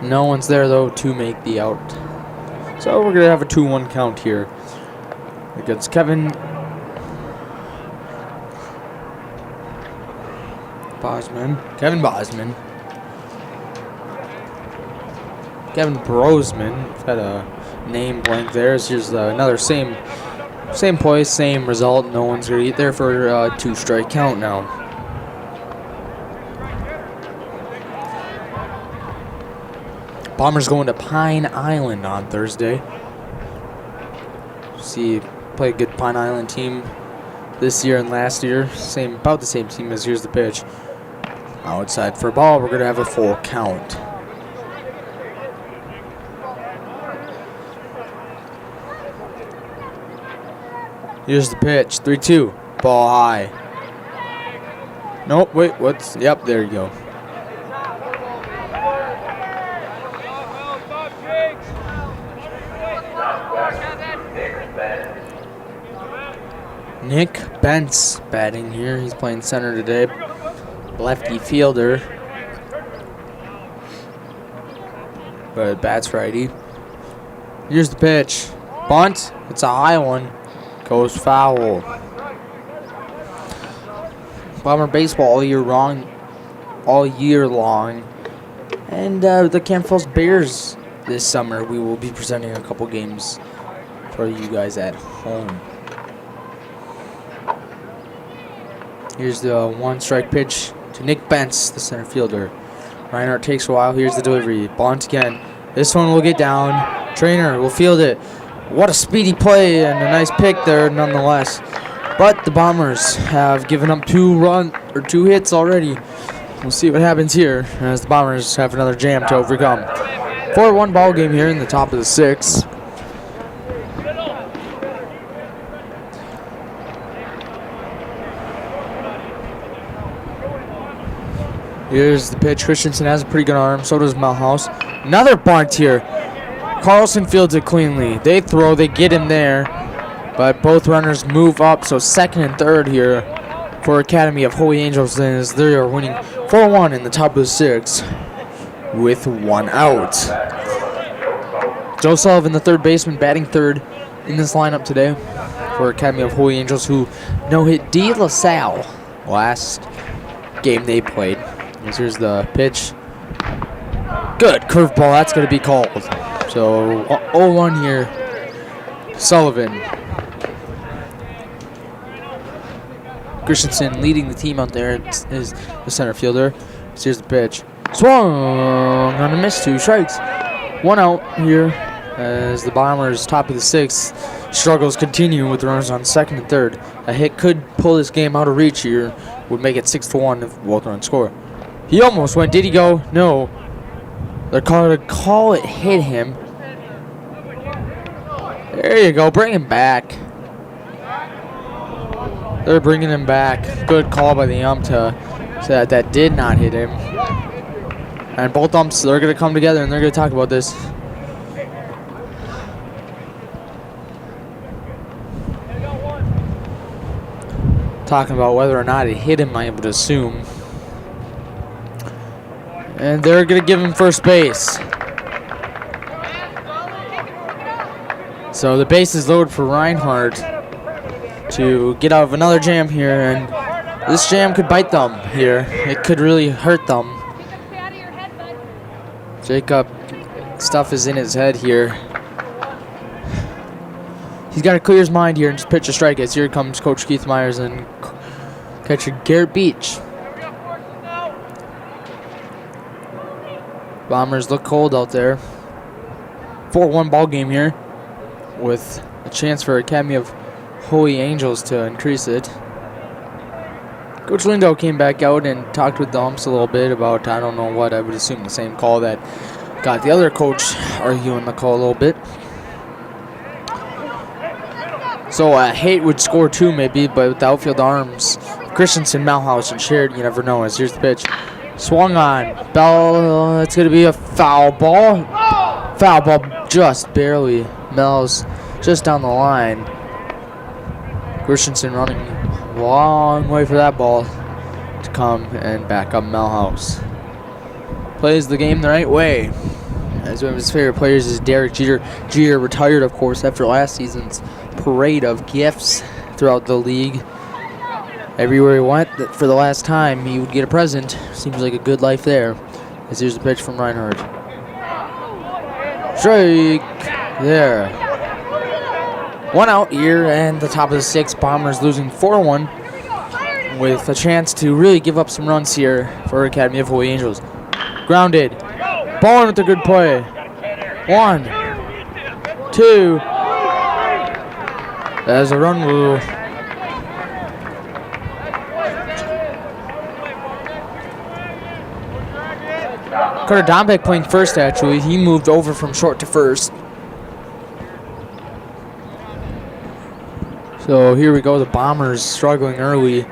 No one's there, though, to make the out. So we're going to have a 2-1 count here against Kevin Brosman. Kevin Brosman. I've had a name blank there. Here's another same play, same result. No one's going to get there for a 2-strike count now. Bombers going to Pine Island on Thursday. Play a good Pine Island team this year and last year. About the same team as here's the pitch. Outside for a ball. We're going to have a full count. Here's the pitch. 3-2. Ball high. Nope, wait, yep, there you go. Nick Bentz batting here. He's playing center today. Lefty fielder. But bats righty. Here's the pitch. Bunt. It's a high one. Goes foul. Bomber baseball all year long. And the Camp Falls Bears this summer, we will be presenting a couple games for you guys at home. Here's the one-strike pitch to Nick Bentz, the center fielder. Reinhardt takes a while. Here's the delivery. Bunt again. This one will get down. Trainer will field it. What a speedy play and a nice pick there nonetheless. But the Bombers have given up two hits already. We'll see what happens here as the Bombers have another jam to overcome. 4-1 ball game here in the top of the sixth. Here's the pitch. Christensen has a pretty good arm. So does Melhouse. Another bunt here. Carlson fields it cleanly. They throw. They get him there. But both runners move up. So second and third here for Academy of Holy Angels as they are winning 4-1 in the top of the sixth with one out. Joe Sullivan, the third baseman, batting third in this lineup today for Academy of Holy Angels, who no-hit De La Salle last game they played. Here's the pitch. Good curveball. That's going to be called. So 0-1 here. Sullivan. Christensen leading the team out there is the center fielder. So here's the pitch. Swung on a miss. 2 strikes. 1 out here as the Bombers, top of the sixth, struggles continue with runners on second and third. A hit could pull this game out of reach here. Would make it 6-1 if both runs score. He almost went. Did he go? No. They're calling to call it hit him. There you go. Bring him back. They're bringing him back. Good call by the ump to say that did not hit him. And both umps, they're going to come together and they're going to talk about this. Talking about whether or not it hit him, I would assume. And they're going to give him first base. So the base is loaded for Reinhardt to get out of another jam here. And this jam could bite them here. It could really hurt them. Jacob, stuff is in his head here. He's got to clear his mind here and just pitch a strike as here comes Coach Keith Myers and catcher Garrett Beach. Bombers look cold out there. 4-1 ball game here with a chance for Academy of Holy Angels to increase it. Coach Lindo came back out and talked with the umps a little bit about, I don't know what, I would assume the same call that got the other coach arguing the call a little bit. So Haight would score 2 maybe, but with the outfield arms, Christensen, Melhouse, and Sheridan, you never know. As here's the pitch. Swung on. Bell, it's going to be a foul ball. Foul ball just barely. Mel's just down the line. Christensen running a long way for that ball to come and back up Melhouse. Plays the game the right way. As one of his favorite players is Derek Jeter. Jeter retired, of course, after last season's parade of gifts throughout the league. Everywhere he went, for the last time, he would get a present. Seems like a good life there. As here's the pitch from Reinhardt. Strike there. 1 out here, and the top of the sixth. Bombers losing 4-1 with a chance to really give up some runs here for Academy of Holy Angels. Grounded. Ball with a good play. 1, 2. As a run will. Carter Dombeck playing first, actually. He moved over from short to first. So here we go. The Bombers struggling early.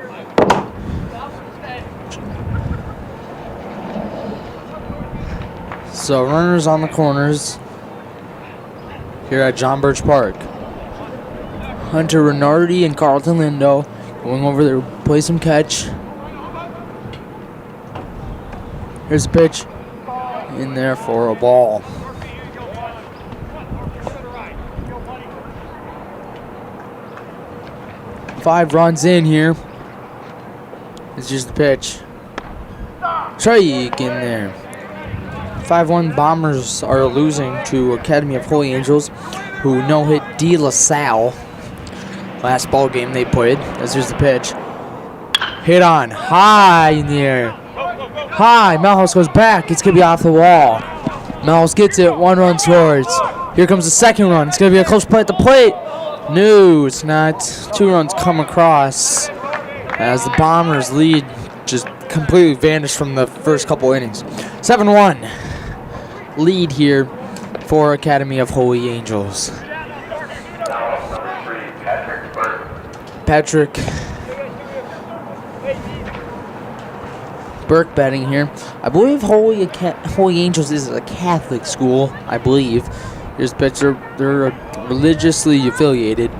So runners on the corners here at John Birch Park. Hunter Renardi and Carlton Lindo going over there to play some catch. Here's the pitch. In there for a ball. Five runs in here. It's just the pitch. Strike in there. 5-1 Bombers are losing to Academy of Holy Angels, who no-hit De La Salle last ball game they played. As here's the pitch. Hit on high in the air. High. Melhouse goes back. It's going to be off the wall. Melhouse gets it. 1 run scores. Here comes the second run. It's going to be a close play at the plate. No, it's not. 2 runs come across as the Bombers' lead just completely vanished from the first couple innings. 7-1 lead here for Academy of Holy Angels. Patrick Burke batting here. I believe Holy Angels is a Catholic school, I believe. Here's the pitch. They're religiously affiliated.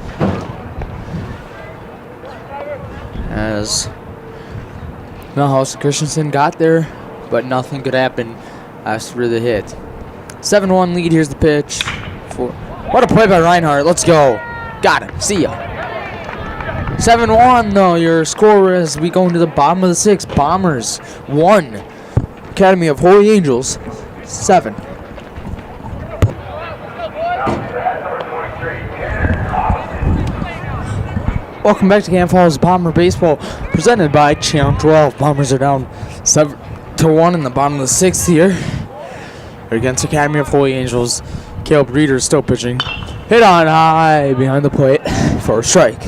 As Melhouse and Christensen got there, but nothing could happen after the hit. 7-1 lead. Here's the pitch. What a play by Reinhardt. Let's go. Got him. See ya. 7-1 though, your score as we go into the bottom of the 6th. Bombers 1, Academy of Holy Angels 7. Welcome back to Cannon Falls Bomber Baseball, presented by Channel 12. Bombers are down 7-1 in the bottom of the 6th here against Academy of Holy Angels. Caleb Reeder is still pitching. Hit on high behind the plate for a strike.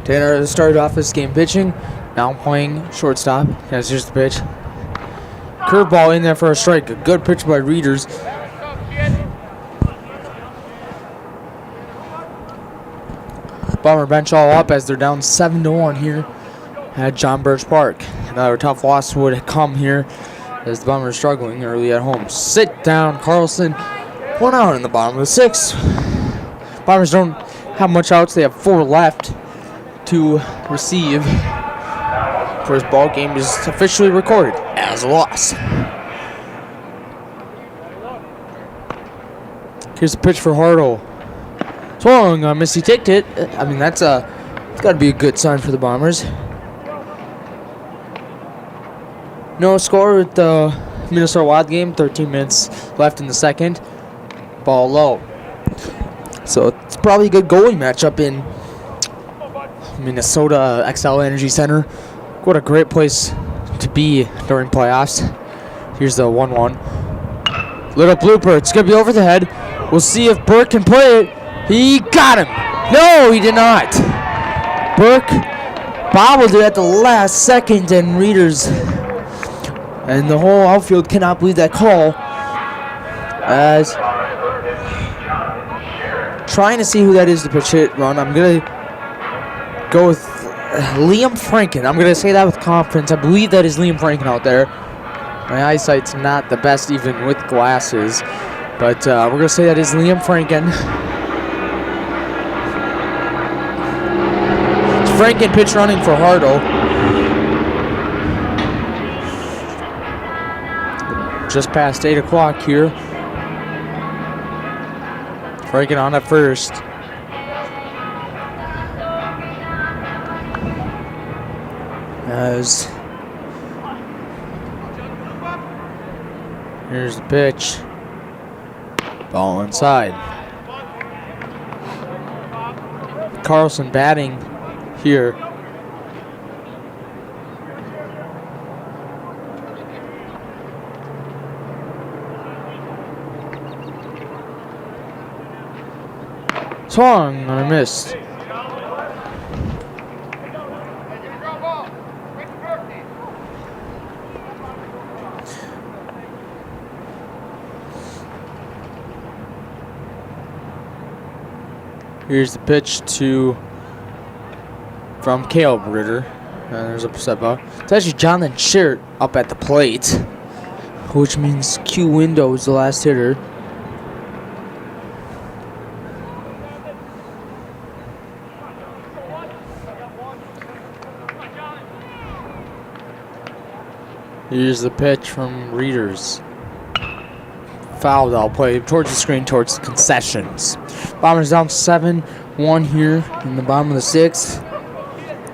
Tanner started off this game pitching, now playing shortstop. As here's the pitch. Curveball in there for a strike. A good pitch by Reeders. Bomber bench all up as they're down 7-1 here at John Birch Park. Another tough loss would come here as the Bombers struggling early at home. Sit down, Carlson. 1 out in the bottom of the 6th. Bombers don't have much outs. They have 4 left to receive. First ball game is officially recorded as a loss. Here's the pitch for Hartle. Swung on Missy ticked it. I mean, it's got to be a good sign for the Bombers. No score with the Minnesota Wild game. 13 minutes left in the 2nd. Ball low. So it's probably a good goalie matchup in Minnesota XL Energy Center. What a great place to be during playoffs. Here's the 1-1. Little blooper. It's going to be over the head. We'll see if Burke can play it. He got him. No, he did not. Burke bobbled it at the last second, and Reeders and the whole outfield cannot believe that call. As trying to see who that is to pitch hit run. I'm going to go with Liam Franken. I'm going to say that with confidence. I believe that is Liam Franken out there. My eyesight's not the best even with glasses. But we're going to say that is Liam Franken. It's Franken pitch running for Hartle. Just past 8 o'clock here. Franken on at first. As here's the pitch. Ball inside. Carlson batting here. Swung on a miss. Here's the pitch from Caleb Ritter. There's a set ball. It's actually Jonathan Sherritt up at the plate, which means Q Window is the last hitter. Here's the pitch from Reeders. Fouled out play towards the screen, towards the concessions. Bombers down 7-1 here in the bottom of the 6th.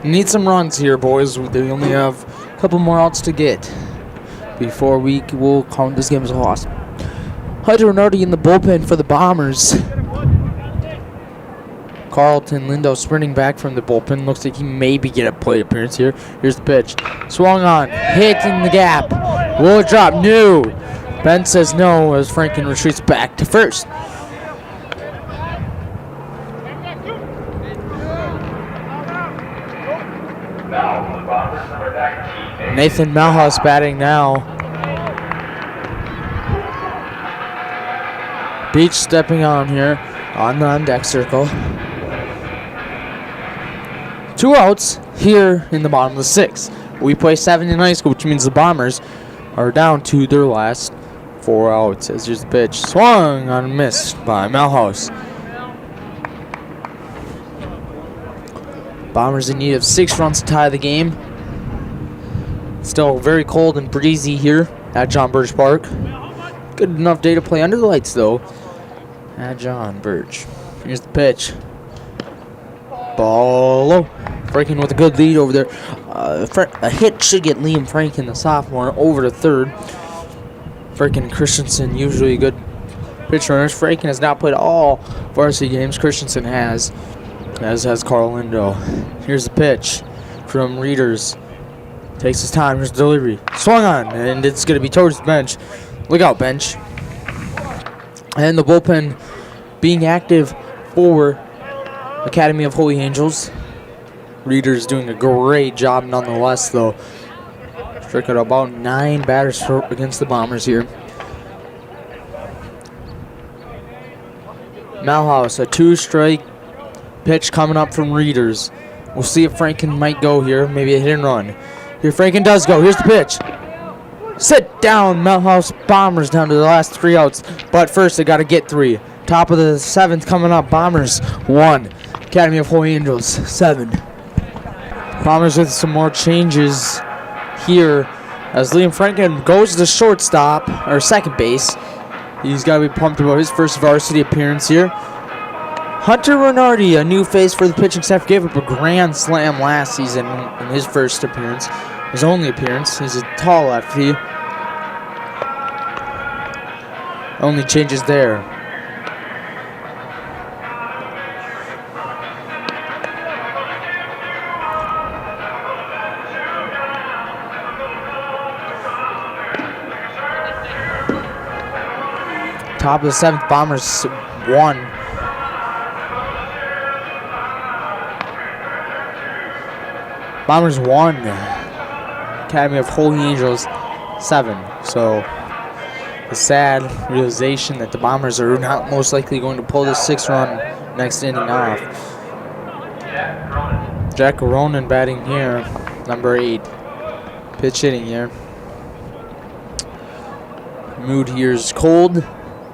Need some runs here, boys. They only have a couple more outs to get before we will count this game as a loss. Hunter Renardi in the bullpen for the Bombers. Carlton Lindo sprinting back from the bullpen. Looks like he maybe get a plate appearance here. Here's the pitch. Swung on. Hit in the gap. Will it drop? No. Ben says no as Franken retreats back to first. Nathan Malhouse batting now. Beach stepping on here on the on-deck circle. 2 outs here in the bottom of the 6th. We play 7 in high school, which means the Bombers are down to their last 4 outs. As here's the pitch. Swung on and missed by Malhouse. Bombers in need of 6 runs to tie the game. Still very cold and breezy here at John Birch Park. Good enough day to play under the lights, though, at John Birch. Here's the pitch. Ball low. Franken with a good lead over there. A hit should get Liam Franken, the sophomore, over to third. Franken and Christensen, usually good pitch runners. Franken has not played all varsity games. Christensen has, as has Carl Lindo. Here's the pitch from Readers. Takes his time. Here's the delivery. Swung on, and it's going to be towards the bench. Look out, bench. And the bullpen being active for Academy of Holy Angels. Readers doing a great job nonetheless, though. Struck out about 9 batters against the Bombers here. Malhouse, a 2-strike pitch coming up from Readers. We'll see if Franken might go here. Maybe a hit and run. Here Franken does go. Here's the pitch. Sit down, Malhouse. Bombers down to the last 3 outs. But first, they got to get 3. Top of the 7th coming up. Bombers 1. Academy of Holy Angels 7. Bombers with some more changes here as Liam Franken goes to shortstop, or second base. He's got to be pumped about his first varsity appearance here. Hunter Renardi, a new face for the pitching staff, gave up a grand slam last season in his first appearance. His only appearance. He's a tall lefty. Only changes there. Top of the 7th, Bombers 1. Bombers 1. Academy of Holy Angels 7. So, the sad realization that the Bombers are not most likely going to pull this 6-run next inning off. Jack Ronan batting here, number 8. Pitch hitting here. Mood here is cold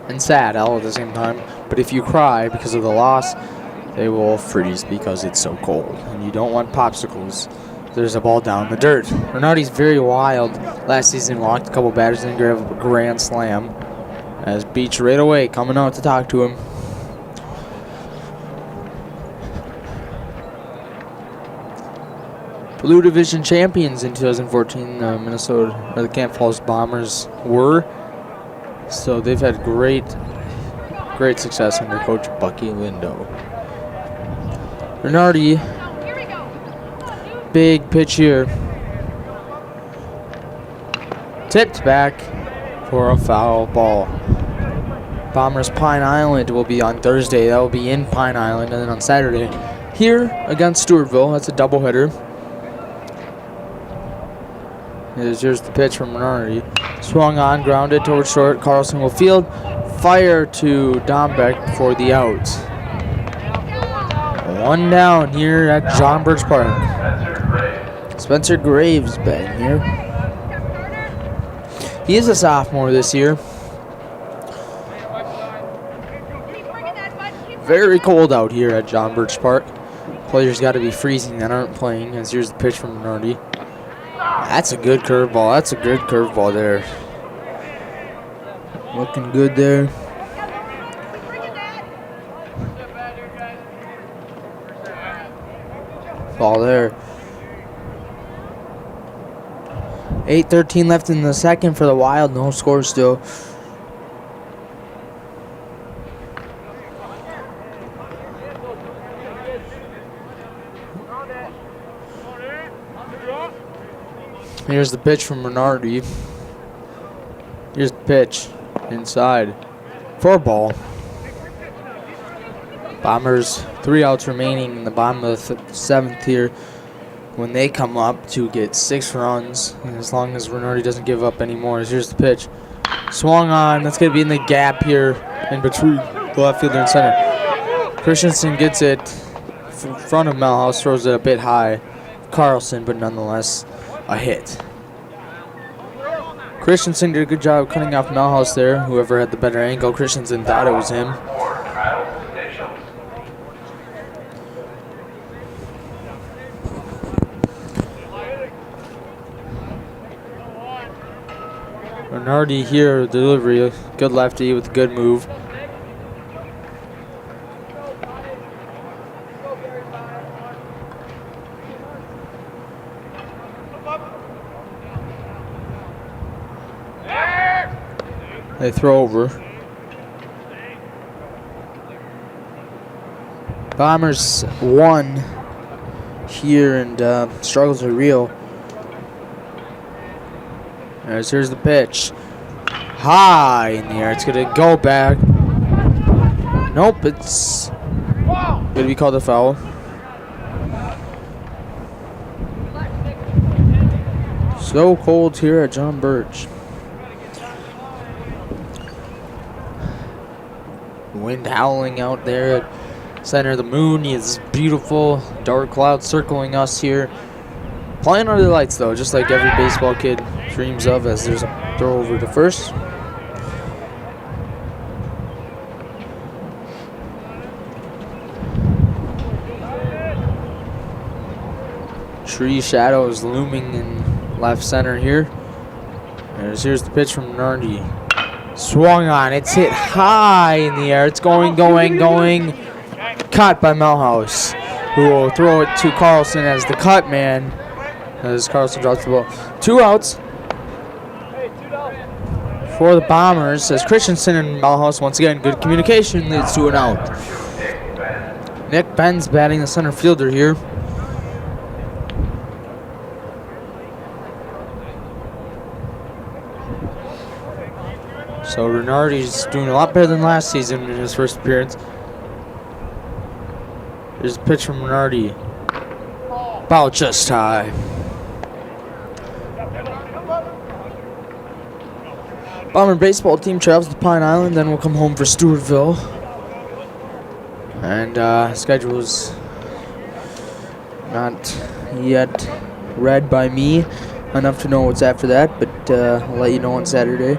and sad all at the same time. But if you cry because of the loss, they will freeze because it's so cold. And you don't want popsicles. There's a ball down in the dirt. Renardi's very wild. Last season walked a couple batters and grabbed a grand slam. As Beach right away coming out to talk to him. Blue Division champions in 2014, Minnesota, or the Camp Falls Bombers were. So they've had great success under Coach Bucky Lindo. Renardi, big pitch here. Tipped back for a foul ball. Bombers Pine Island will be on Thursday. That will be in Pine Island. And then on Saturday, here against Stewartville. That's a doubleheader. Here's the pitch from Renardi. Swung on, grounded towards short. Carlson will field. Fire to Dombeck for the out. 1 down here at John Birch Park. Spencer Graves batting here. He is a sophomore this year. Very cold out here at John Birch Park. Players got to be freezing that aren't playing. As here's the pitch from Renardi. That's a good curveball. That's a good curveball there. Looking good there. Ball there. 8:13 left in the second for the Wild. No score still. Here's the pitch from Renardi. Here's the pitch inside for a ball. Bombers 3 outs remaining in the bottom of the 7th here when they come up to get 6 runs. And as long as Renardi doesn't give up anymore. Here's the pitch. Swung on. That's going to be in the gap here in between the left fielder and center. Christensen gets it in front of Melhouse, throws it a bit high. Carlson, but nonetheless a hit. Christensen did a good job cutting off Melhouse there. Whoever had the better angle, Christensen thought it was him. Renardi here, delivery, good lefty with a good move. They throw over. Bombers 1 here, and struggles are real. Here's the pitch. High in the air. It's going to go back. Nope, it's going to be called a foul. So cold here at John Birch. Wind howling out there at center of the moon. Is beautiful. Dark clouds circling us here. Playing under the lights though, just like every baseball kid dreams of, as there's a throw over to first. Tree shadows looming in left center here. Here's the pitch from Renardi. Swung on. It's hit high in the air. It's going. Caught by Melhouse, who will throw it to Carlson as the cut man. As Carlson drops the ball. 2 outs for the Bombers. As Christensen and Melhouse, once again, good communication leads to an out. Nick Benz batting the center fielder here. So Renardi's doing a lot better than last season in his first appearance. There's a pitch from Renardi. Ball just high. Bomber baseball team travels to Pine Island, then will come home for Stewartville. And schedule is not yet read by me enough to know what's after that, but I'll let you know on Saturday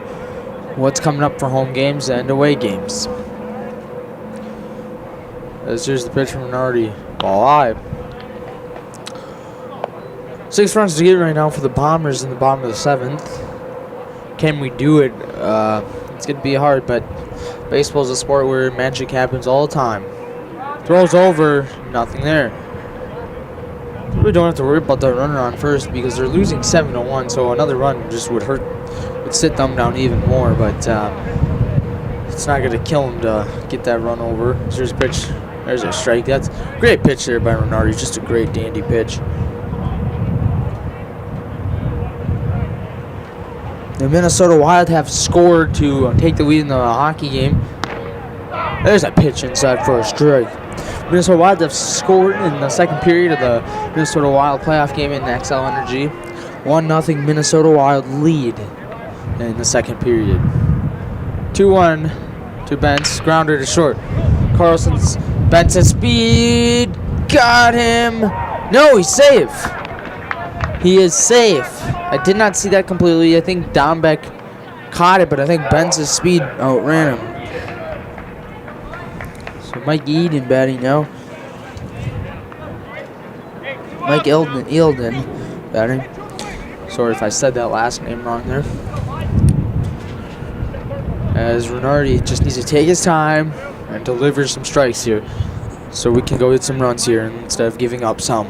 what's coming up for home games and away games. As here's the pitch from Renardi. Ball high. 6 runs to get right now for the Bombers in the bottom of the 7th. Can we do it? It's going to be hard, but baseball is a sport where magic happens all the time. Throws over, nothing there. We don't have to worry about that runner on first because they're losing 7-1, so another run just would hurt, would sit them down even more, but it's not going to kill them to get that run over. There's a pitch. There's a strike. That's a great pitch there by Renardi. Just a great dandy pitch. The Minnesota Wild have scored to take the lead in the hockey game. There's a pitch inside for a strike. Minnesota Wild have scored in the second period of the Minnesota Wild playoff game in XL Energy. 1-0 Minnesota Wild lead in the second period. 2-1 to Bentz. Grounder to short. Carlson's Bentz at speed. Got him. No, he's safe. He is safe. I did not see that completely. I think Dombeck caught it, but I think Bentz's speed outran him. So Mike Eden batting now. Mike Eldon batting. Sorry if I said that last name wrong there. As Renardi just needs to take his time and deliver some strikes here, so we can go get some runs here instead of giving up some.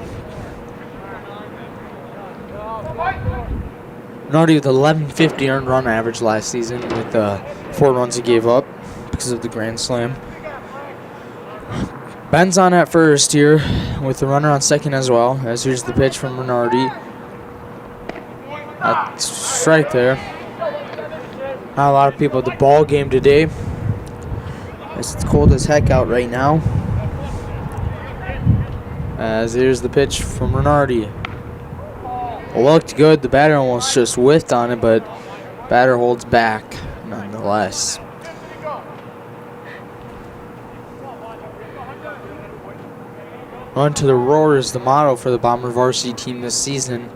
Minardi with 1150 earned run average last season with 4 runs he gave up because of the grand slam. Ben's on at first here with the runner on second as well. As here's the pitch from Minardi. That's strike there. Not a lot of people at the ball game today. It's cold as heck out right now. As here's the pitch from Minardi. Looked good. The batter almost just whiffed on it, but batter holds back nonetheless. Run to the roar is the motto for the Bomber varsity team this season.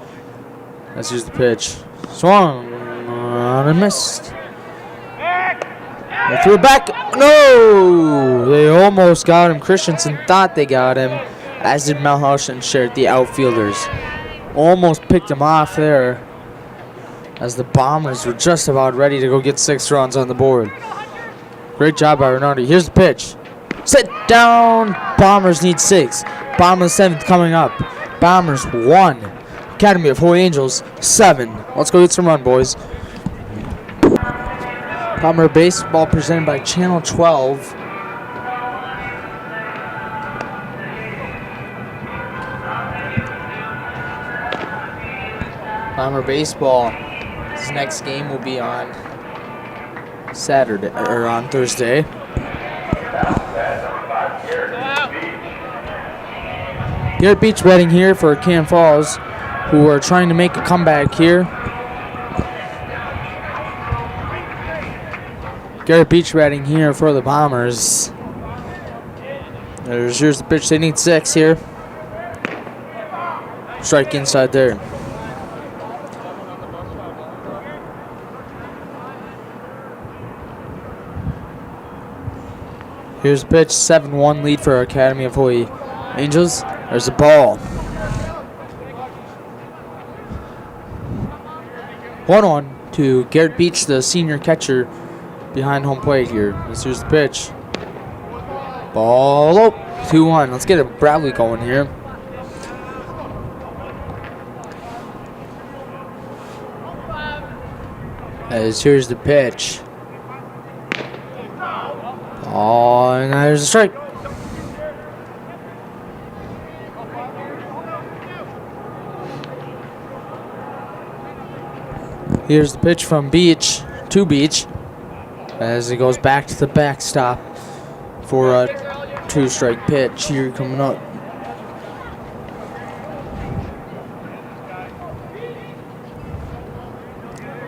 As here's the pitch. Swung and missed. They threw it back. No! They almost got him. Christensen thought they got him, as did Melhouse and shared the outfielders. Almost picked him off there, as the Bombers were just about ready to go get 6 runs on the board. Great job by Minardi. Here's the pitch. Sit down. Bombers need 6. Bombers 7th coming up. Bombers 1. Academy of Holy Angels 7. Let's go get some run, boys. Bomber baseball presented by Channel 12. Bomber baseball. This next game will be on Saturday or on Thursday. Garrett Beach batting here for Cam Falls, who are trying to make a comeback here. Garrett Beach batting here for the Bombers. Here's the pitch. They need 6 here. Strike inside there. Here's the pitch. 7-1 lead for our Academy of Holy Angels. There's a ball. 1-1 to Garrett Beach, the senior catcher behind home plate here. Here's the pitch. Ball up. 2-1. Let's get a Bradley going here. As here's the pitch. Oh, and there's a strike. Here's the pitch from Beach to Beach as he goes back to the backstop for a 2-strike pitch here coming up.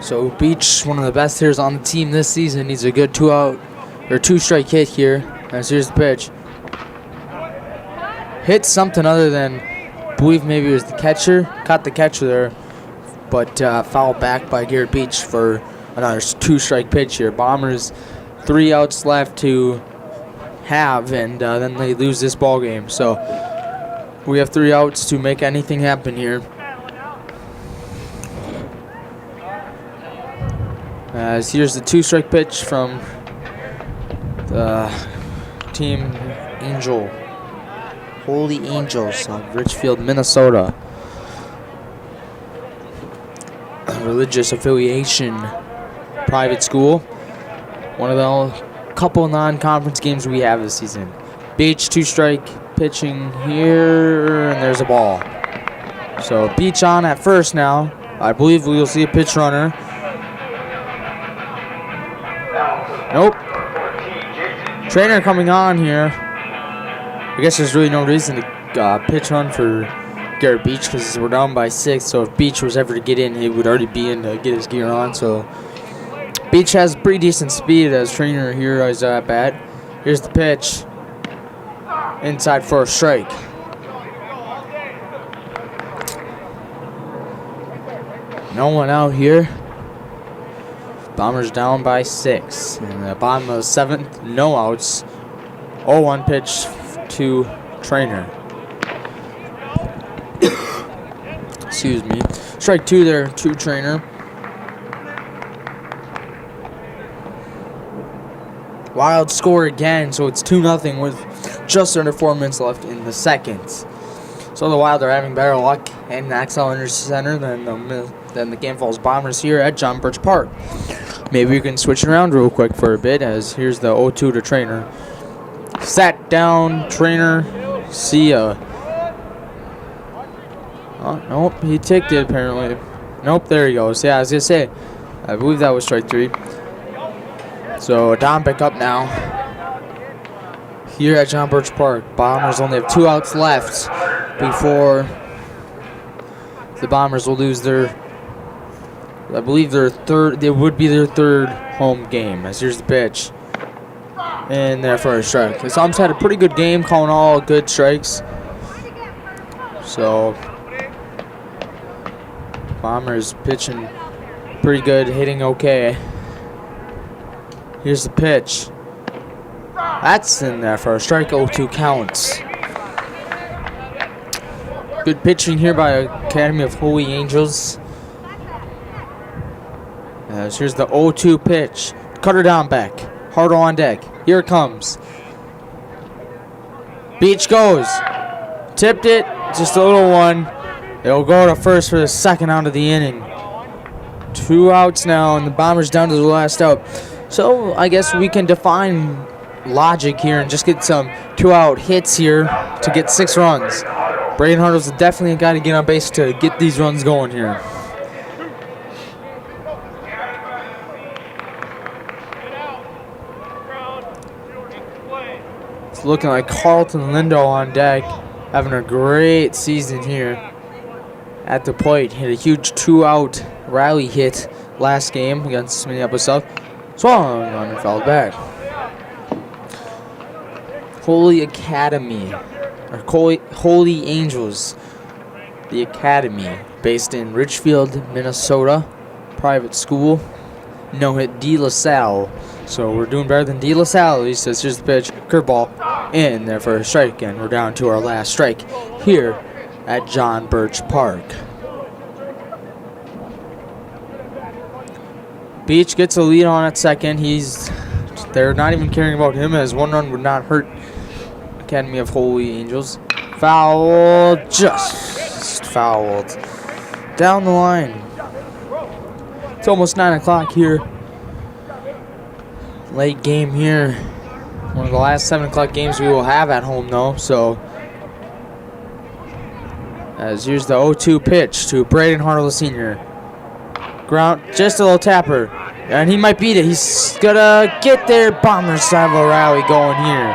So Beach, one of the best hitters on the team this season, needs a good 2-strike hit here. As here's the pitch. Hit something other than, I believe maybe it was the catcher. Caught the catcher there, but fouled back by Garrett Beach for another 2-strike pitch here. Bombers 3 outs left to have, and then they lose this ball game. So we have 3 outs to make anything happen here. As here's the 2-strike pitch from the team Holy Angels of Richfield, Minnesota. A religious affiliation private school. One of the couple non-conference games we have this season. Beach 2-strike pitching here, and there's a ball. So Beach on at first now. I believe we'll see a pitch runner. Nope. Trainer coming on here. I guess there's really no reason to pitch run for Garrett Beach because we're down by 6. So if Beach was ever to get in, he would already be in to get his gear on. So Beach has pretty decent speed as Trainer here is at bat. Here's the pitch. Inside for a strike. No one out here. Bombers down by 6. In the bottom of the 7th, no outs. 0-1 pitch to Trainer. Excuse me. Strike 2 there to Trainer. Wild score again, so it's 2-0 with just under 4 minutes left in the second. So the Wild are having better luck in Axel Energy Center than the Canton Falls Bombers here at John Birch Park. Maybe we can switch it around real quick for a bit, as here's the 0-2 to Trainer. Sat down, Trainer. See ya. Oh, nope, he ticked it apparently. Nope, there he goes. Yeah, I was going to say, I believe that was strike 3. So Don back up now. Here at John Birch Park, Bombers only have 2 outs left before the Bombers will lose their, I believe their third, it would be their 3rd home game. As here's the pitch. And there for a strike. The Psalms had a pretty good game, calling all good strikes. So Bombers pitching pretty good, hitting okay. Here's the pitch. That's in there for a strike. 0-2 counts. Good pitching here by Academy of Holy Angels. As here's the 0-2 pitch. Cutter down back. Hartle on deck. Here it comes. Beach goes. Tipped it. Just a little one. It'll go to first for the 2nd out of the inning. 2 outs now, and the Bombers down to the last out. So I guess we can define logic here and just get some 2-out hits here to get 6 runs. Braden Hartle's definitely a guy to get on base to get these runs going here. It's looking like Carlton Lindo on deck, having a great season here at the plate. Hit a huge 2-out rally hit last game against Minneapolis South. Swung on and fouled back. Holy Academy, or Holy Angels, the Academy, based in Richfield, Minnesota, private school. No hit De La Salle, so we're doing better than De La Salle. He says, here's the pitch, curveball, in there for a strike, and we're down to our last strike here at John Birch Park. Beach gets a lead on at second. They're not even caring about him, as 1 run would not hurt Academy of Holy Angels. Foul, just fouled. Down the line. It's almost 9 o'clock here. Late game here. One of the last 7 o'clock games we will have at home though, so. As here's the 0-2 pitch to Braden Hartle Sr. Ground, just a little tapper. And he might beat it. He's gonna get there. Bombers have a rally going here.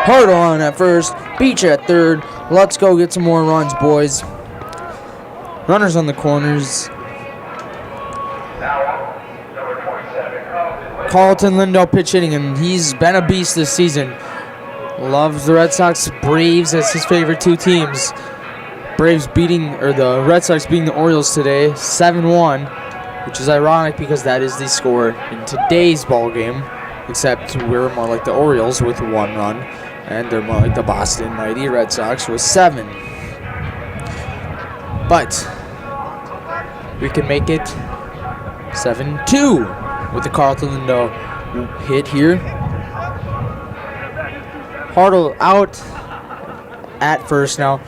Hartle on at first. Beach at third. Let's go get some more runs, boys. Runners on the corners. Carlton Lindo pitch hitting, and he's been a beast this season. Loves the Red Sox, Braves as his favorite 2 teams. Braves the Red Sox beating the Orioles today, 7-1, which is ironic because that is the score in today's ball game. Except we're more like the Orioles with 1 run, and they're more like the Boston Mighty Red Sox with 7. But we can make it 7-2 with the Carlton Lindo hit here. Hartle out at first now.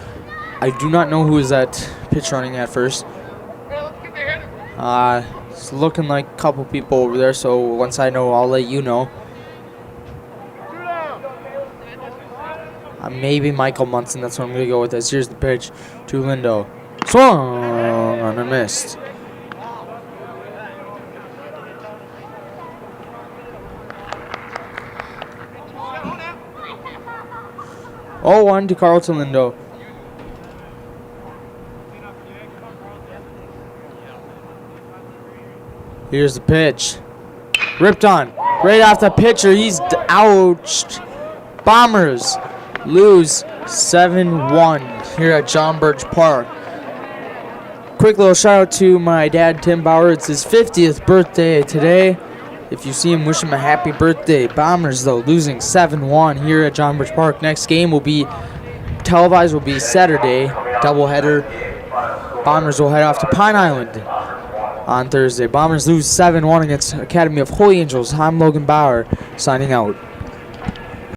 I do not know who is that pitch running at first. It's looking like a couple people over there, so once I know, I'll let you know. Maybe Michael Munson, that's what I'm going to go with. As here's the pitch to Lindo. Swung on and missed. Oh, 1 to Carlton Lindo. Here's the pitch. Ripped on. Right off the pitcher. He's ouched. Bombers lose 7-1 here at John Birch Park. Quick little shout out to my dad, Tim Bauer. It's his 50th birthday today. If you see him, wish him a happy birthday. Bombers, though, losing 7-1 here at John Birch Park. Next game will be televised, will be Saturday. Doubleheader. Bombers will head off to Pine Island on Thursday. Bombers lose 7-1 against Academy of Holy Angels. I'm Logan Bauer, signing out.